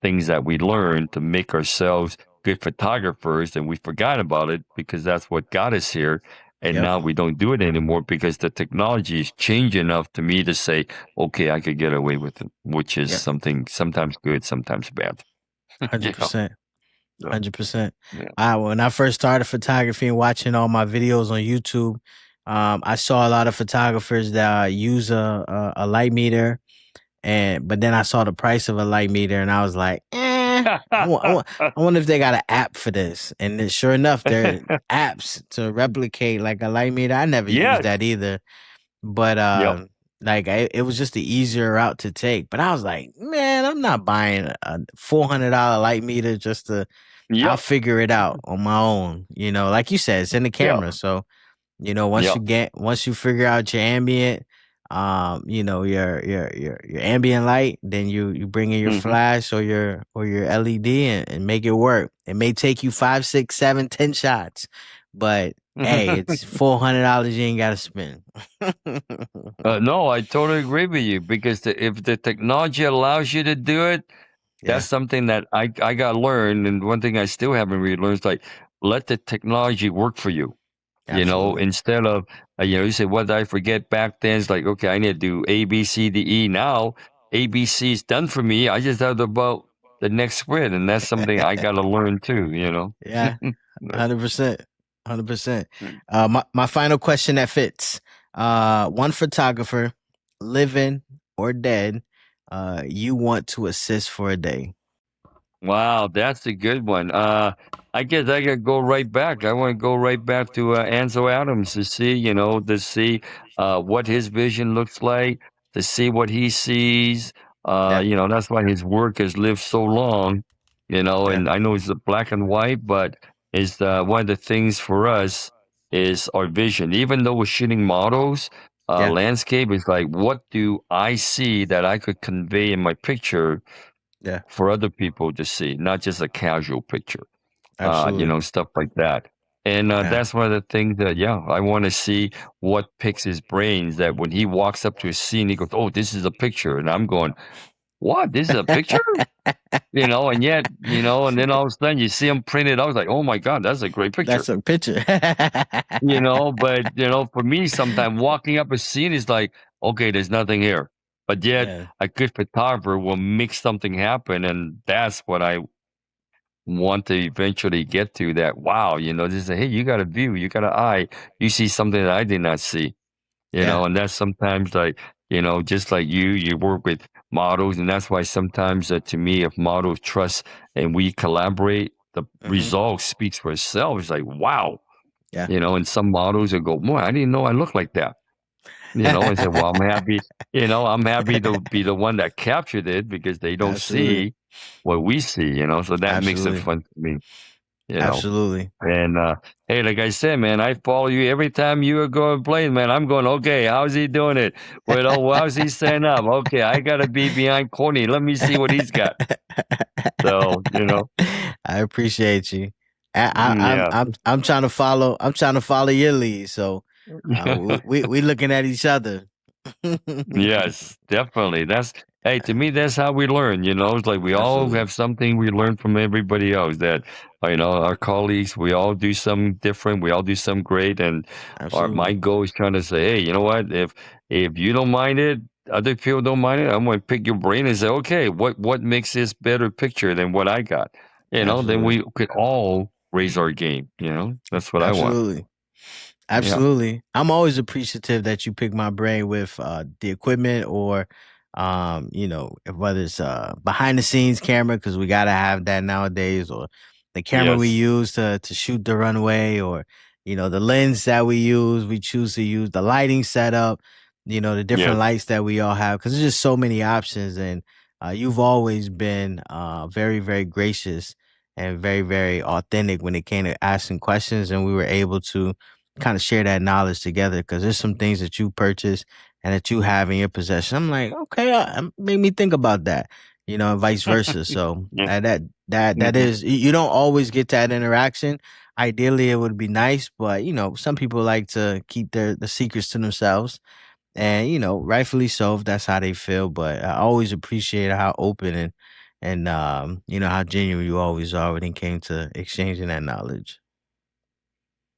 things that we learned to make ourselves good photographers, and we forgot about it because that's what got us here. And Yep. now we don't do it anymore because the technology is changed enough to me to say, okay, I could get away with it, which is Yep. something sometimes good, sometimes bad. Hundred Yeah. percent. So, 100%. yeah. When I first started photography and watching all my videos on YouTube, I saw a lot of photographers that use a light meter, but then I saw the price of a light meter, and I was like, I wonder if they got an app for this. And then sure enough, there are apps to replicate like a light meter. I never used Yes. that either, but Yep. like it was just the easier route to take. But I was like, man, I'm not buying a $400 light meter just to. I'll Yep. figure it out on my own. Like you said, it's in the Yeah. camera. So, once Yep. once you figure out your ambient, your ambient light, then you bring in your Mhm. flash or your LED and make it work. It may take you 5, 6, 7, 10 shots, but hey, it's $400 you ain't gotta spend. No, I totally agree with you because if the technology allows you to do it, that's Yeah, something that I got to learn. And one thing I still haven't really learned is like, let the technology work for you. absolutely. Instead of, you say, what did I forget back then? It's like, okay, I need to do A, B, C, D, E. Now, A, B, C is done for me. I just have to about the next squid. And that's something I got to learn too. Yeah, But, 100%. 100%. mm. My final question that fits. One photographer, living or dead, you want to assist for a day. Wow, that's a good one. I guess I gotta go right back. I want to go right back to Ansel Adams to see what his vision looks like, to see what he sees. Yeah, That's why his work has lived so long. yeah, And I know it's a black and white, but it's one of the things for us is our vision. Even though we're shooting models, yeah, landscape is like, what do I see that I could convey in my picture yeah, for other people to see, not just a casual picture, absolutely. stuff like that. And Yeah. that's one of the things that, yeah, I want to see what picks his brains that when he walks up to a scene, he goes, oh, this is a picture. And I'm going, what? This is a picture? And yet, and then all of a sudden you see him printed. I was like, oh my God, that's a great picture. That's a picture. But, for me, sometimes walking up a scene is like, okay, there's nothing here. But yet, Yeah, a good photographer will make something happen. And that's what I want to eventually get to that. Wow, just say, hey, you got a view, you got an eye, you see something that I did not see, yeah. and that's sometimes like, just like you work with models, and that's why sometimes to me, if models trust and we collaborate, the Hmm. result speaks for itself. It's like, wow, Yeah. and some models will go, boy, I didn't know I looked like that. And say, well, I'm happy to be the one that captured it because they don't Absolutely. see what we see, so that makes it Absolutely. fun for me, you know. Absolutely. And hey, like I said, man, I follow you every time you are going playing, man. I'm going, okay, how's he doing it? Well, how's he setting up? Okay, I gotta be behind Courtney. Let me see what he's got. So, I appreciate you. yeah. I'm trying to follow. I'm trying to follow your lead. So, we looking at each other. Yes, definitely. Hey, to me, that's how we learn, It's like we all Absolutely. have something we learn from everybody else that, our colleagues, we all do something different. We all do something great. And my Absolutely. goal is trying to say, hey, you know what? If you don't mind it, other people don't mind it, I'm going to pick your brain and say, okay, what makes this better picture than what I got? Then Absolutely. we could all raise our game, That's what I want. Absolutely. Yeah. Absolutely. I'm always appreciative that you pick my brain with the equipment or if whether it's behind the scenes camera because we gotta have that nowadays, or the camera we Yes. use to shoot the runway, or the lens that we choose to use, the lighting setup, the different Yes. lights that we all have, because there's just so many options. And you've always been very, very gracious and very, very authentic when it came to asking questions, and we were able to kind of share that knowledge together, because there's some things that you purchase and that you have in your possession. I'm like, okay, made me think about that, and vice versa. So Yeah. that Mhm. is, you don't always get that interaction. Ideally, it would be nice, but some people like to keep the secrets to themselves, and rightfully so if that's how they feel. But I always appreciate how open and how genuine you always are when it came to exchanging that knowledge.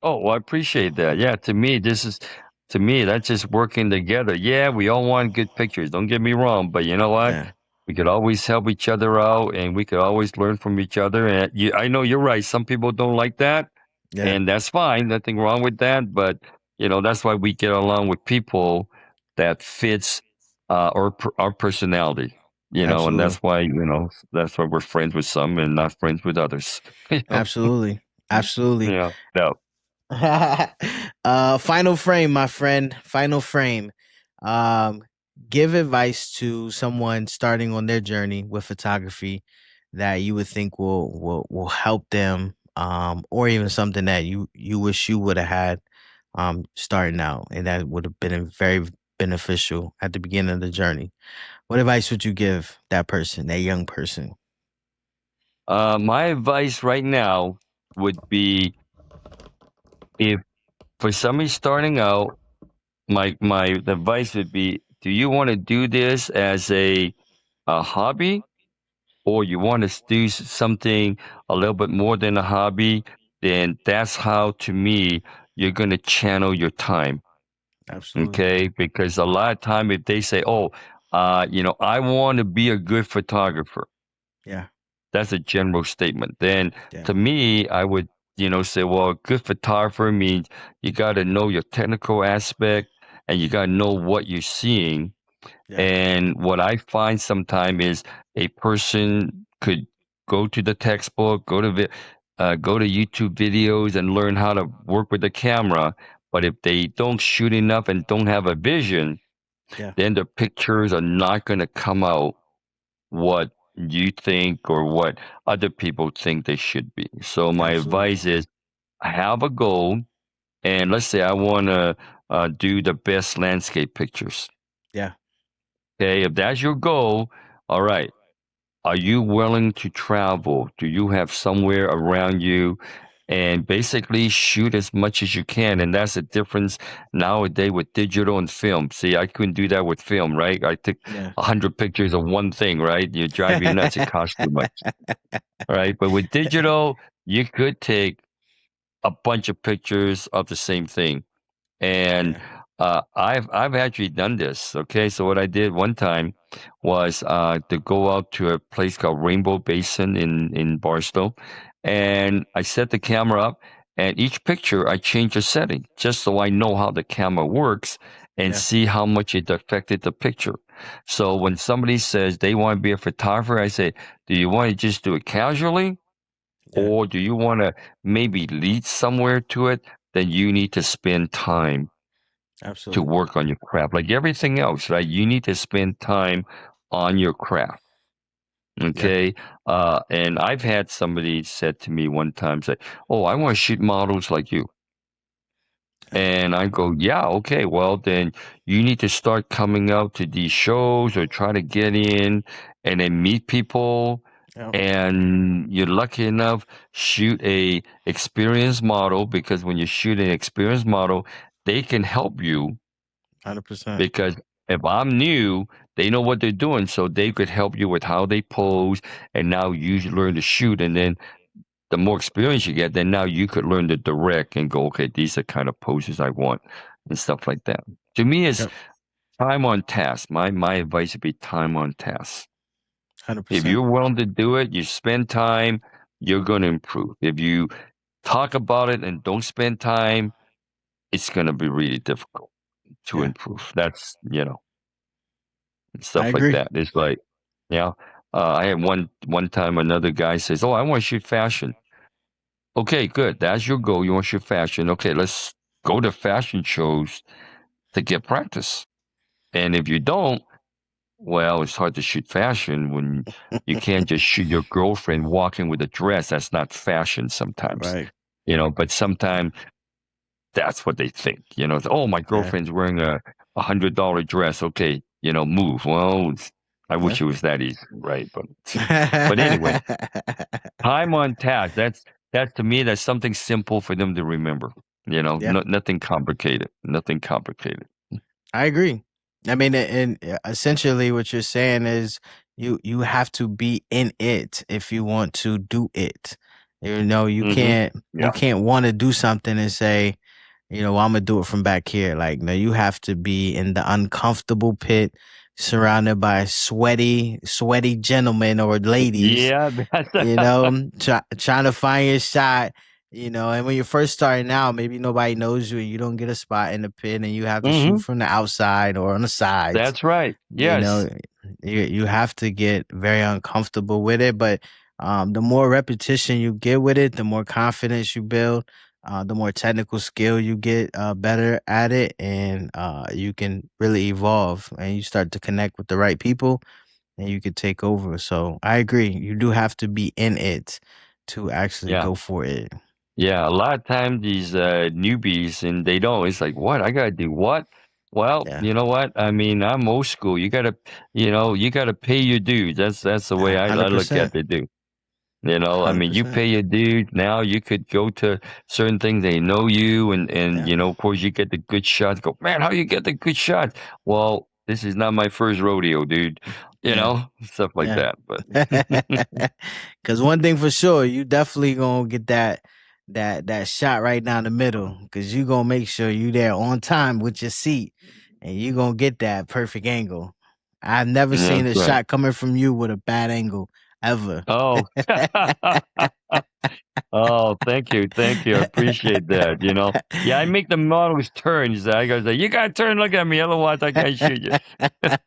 Oh, well, I appreciate that. Yeah, to me, that's just working together. Yeah, we all want good pictures. Don't get me wrong, but you know what? Yeah, We could always help each other out, and we could always learn from each other. And I know you're right. Some people don't like that, yeah, and that's fine. Nothing wrong with that. But that's why we get along with people that fits our personality. And absolutely. that's why we're friends with some and not friends with others. you know, Absolutely. Absolutely. no. Final frame, my friend. Final frame. Um, Give advice to someone starting on their journey with photography that you would think will help them, or even something that you wish you would have had starting out, and that would have been very beneficial at the beginning of the journey. What advice would you give that person, that young person? My advice right now would be, if for somebody starting out, my advice would be, do you want to do this as a hobby, or you want to do something a little bit more than a hobby? Then that's how, to me, you're going to channel your time. Absolutely. Okay, because a lot of time, if they say, "Oh, I want to be a good photographer," Yeah. that's a general statement. Then Yeah. to me, I would, say, well, a good photographer means you got to know your technical aspect and you got to know what you're seeing. Yeah. And what I find sometimes is a person could go to the textbook, go to YouTube videos and learn how to work with the camera. But if they don't shoot enough and don't have a vision, Yeah. then the pictures are not going to come out what you think or what other people think they should be. So my Absolutely. advice is, have a goal, and let's say I want to do the best landscape pictures. Yeah. Okay, if that's your goal, all right. Are you willing to travel? Do you have somewhere around you? And basically shoot as much as you can. And that's the difference nowadays with digital and film. See, I couldn't do that with film, right? I took Yeah. 100 pictures of one thing, right? You drive you nuts. It costs too much, right? But with digital, you could take a bunch of pictures of the same thing. And Yeah. I've actually done this. Okay, so what I did one time was to go out to a place called Rainbow Basin in Barstow, and I set the camera up. And each picture, I change a setting just so I know how the camera works and Yeah. see how much it affected the picture. So when somebody says they want to be a photographer, I say, "Do you want to just do it casually, Yeah. or do you want to maybe lead somewhere to it?" Then you need to spend time to Absolutely. work on your craft. Like everything else, right? You need to spend time on your craft. Yeah. Okay. And I've had somebody said to me one time, say, "Oh, I want to shoot models like you." Yeah. And I go, "Yeah, okay. Well, then you need to start coming out to these shows or try to get in and then meet people. Yeah. And you're lucky enough, shoot a experienced model, because when you shoot an experienced model, they can help you. 100%. Because if I'm new, they know what they're doing, so they could help you with how they pose, and now you learn to shoot, and then the more experience you get, then now you could learn to direct and go, okay, these are kind of poses I want and stuff like that. To me, it's Yep. time on task. My advice would be time on task. If 100%. you're willing to do it, you spend time, you're going to improve. If you talk about it and don't spend time, it's going to be really difficult to Yeah, improve. That's, I stuff like agree. that. It's like, yeah. I had one time another guy says, "Oh, I want to shoot fashion." Okay, good. That's your goal. You want to shoot fashion. Okay, let's go to fashion shows to get practice. And if you don't, well, it's hard to shoot fashion when you can't just shoot your girlfriend walking with a dress. That's not fashion sometimes, Right. but sometimes that's what they think, oh, my Yeah. girlfriend's wearing a $100 dress. Okay, move. Well, I Yeah. wish it was that easy, right? But anyway, time on task. That's to me, that's something simple for them to remember. Yeah. Nothing complicated. Nothing complicated. I agree. I mean, and essentially, what you're saying is you have to be in it if you want to do it. You know, you Hmm. can't you Yeah. can't want to do something and say, well, I'm gonna do it from back here. Like, no, you have to be in the uncomfortable pit, surrounded by sweaty gentlemen or ladies, Yeah. trying to find your shot, and when you're first starting out, maybe nobody knows you and you don't get a spot in the pit and you have to shoot Hmm. from the outside or on the sides. That's right. you Yes. know you have to get very uncomfortable with it, but the more repetition you get with it, the more confidence you build, the more technical skill you get, better at it, and you can really evolve and you start to connect with the right people and you could take over. So I agree. You do have to be in it to actually Yeah. go for it. Yeah. A lot of times these newbies and they don't. It's like, what? I gotta do what? Well, Yeah. you know what? I mean, I'm old school. You gotta pay your dues. That's the way I look at 100%. it. I mean, you 100%. pay your dues. Now you could go to certain things. They know you, and Yeah. of course, you get the good shots. Go, man, how you get the good shots? Well, this is not my first rodeo, dude. Yeah. Stuff like Yeah. that. But Cause one thing for sure, you definitely gonna get that shot right down the middle. Cause you gonna make sure you there on time with your seat, and you gonna get that perfect angle. I've never seen that's a right. shot coming from you with a bad angle ever. Oh, oh, thank you. I appreciate that. Yeah, I make the models turns. I gotta say, you gotta turn. Look at me, otherwise I can't shoot you. That's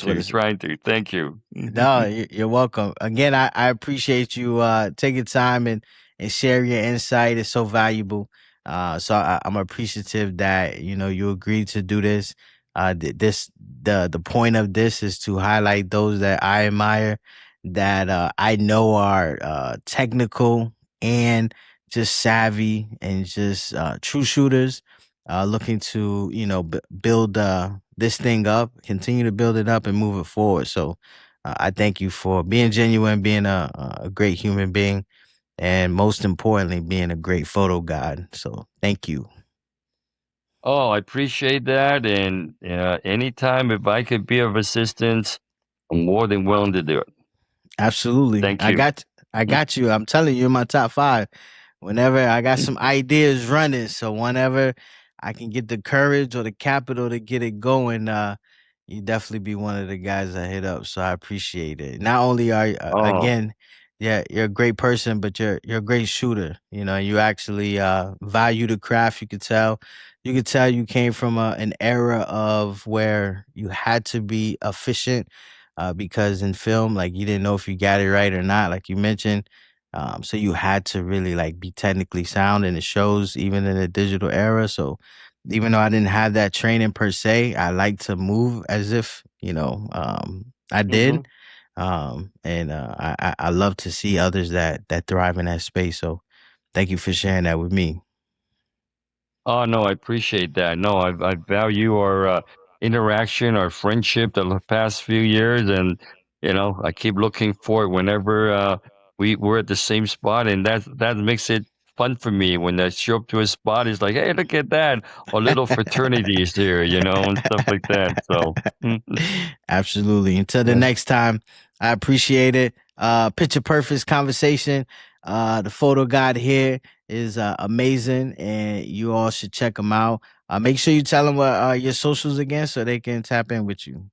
what it's. Trying to. Thank you. No, you're welcome. Again, I appreciate you taking time and sharing your insight. It's so valuable. So I'm appreciative that you agreed to do this. The point of this is to highlight those that I admire, that I know are technical and just savvy and just true shooters, looking to build this thing up, continue to build it up and move it forward. So I thank you for being genuine, being a great human being, and most importantly, being a great photo god. So thank you. Oh, I appreciate that. And anytime if I could be of assistance, I'm more than willing to do it. Absolutely. Thank you. I got you. I'm telling you, you're my top five. Whenever I got some ideas running, so whenever I can get the courage or the capital to get it going, you definitely be one of the guys I hit up. So I appreciate it. Not only are Oh, again, yeah, you're a great person, but you're a great shooter. You actually value the craft. You could tell you came from an era of where you had to be efficient, because in film, like, you didn't know if you got it right or not, like you mentioned. So you had to really like be technically sound, and it shows even in the digital era. So even though I didn't have that training per se, I like to move as if I hmm. did. And I love to see others that thrive in that space. So thank you for sharing that with me. Oh, no, I appreciate that. No, I value our interaction, our friendship the past few years. And, I keep looking forward whenever we're at the same spot. And that makes it fun for me when I show up to a spot. It's like, hey, look at that. Or little fraternities here, and stuff like that. So, Absolutely. Until the yeah. next time, I appreciate it. Picture Perfect Conversation. The photo guide here is amazing, and you all should check them out. Make sure you tell them what your socials again so they can tap in with you.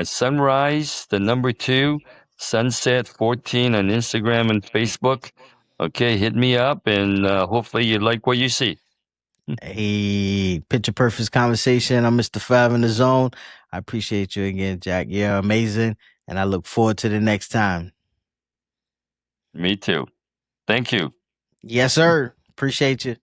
Sunrise, the number two, Sunset 14 on Instagram and Facebook. Okay, hit me up, and hopefully you like what you see. Hey, Picture PerFITZ Conversation. I'm Mr. Five in the Zone. I appreciate you again, Jack. You're amazing. And I look forward to the next time. Me too. Thank you. Yes, sir. Appreciate you.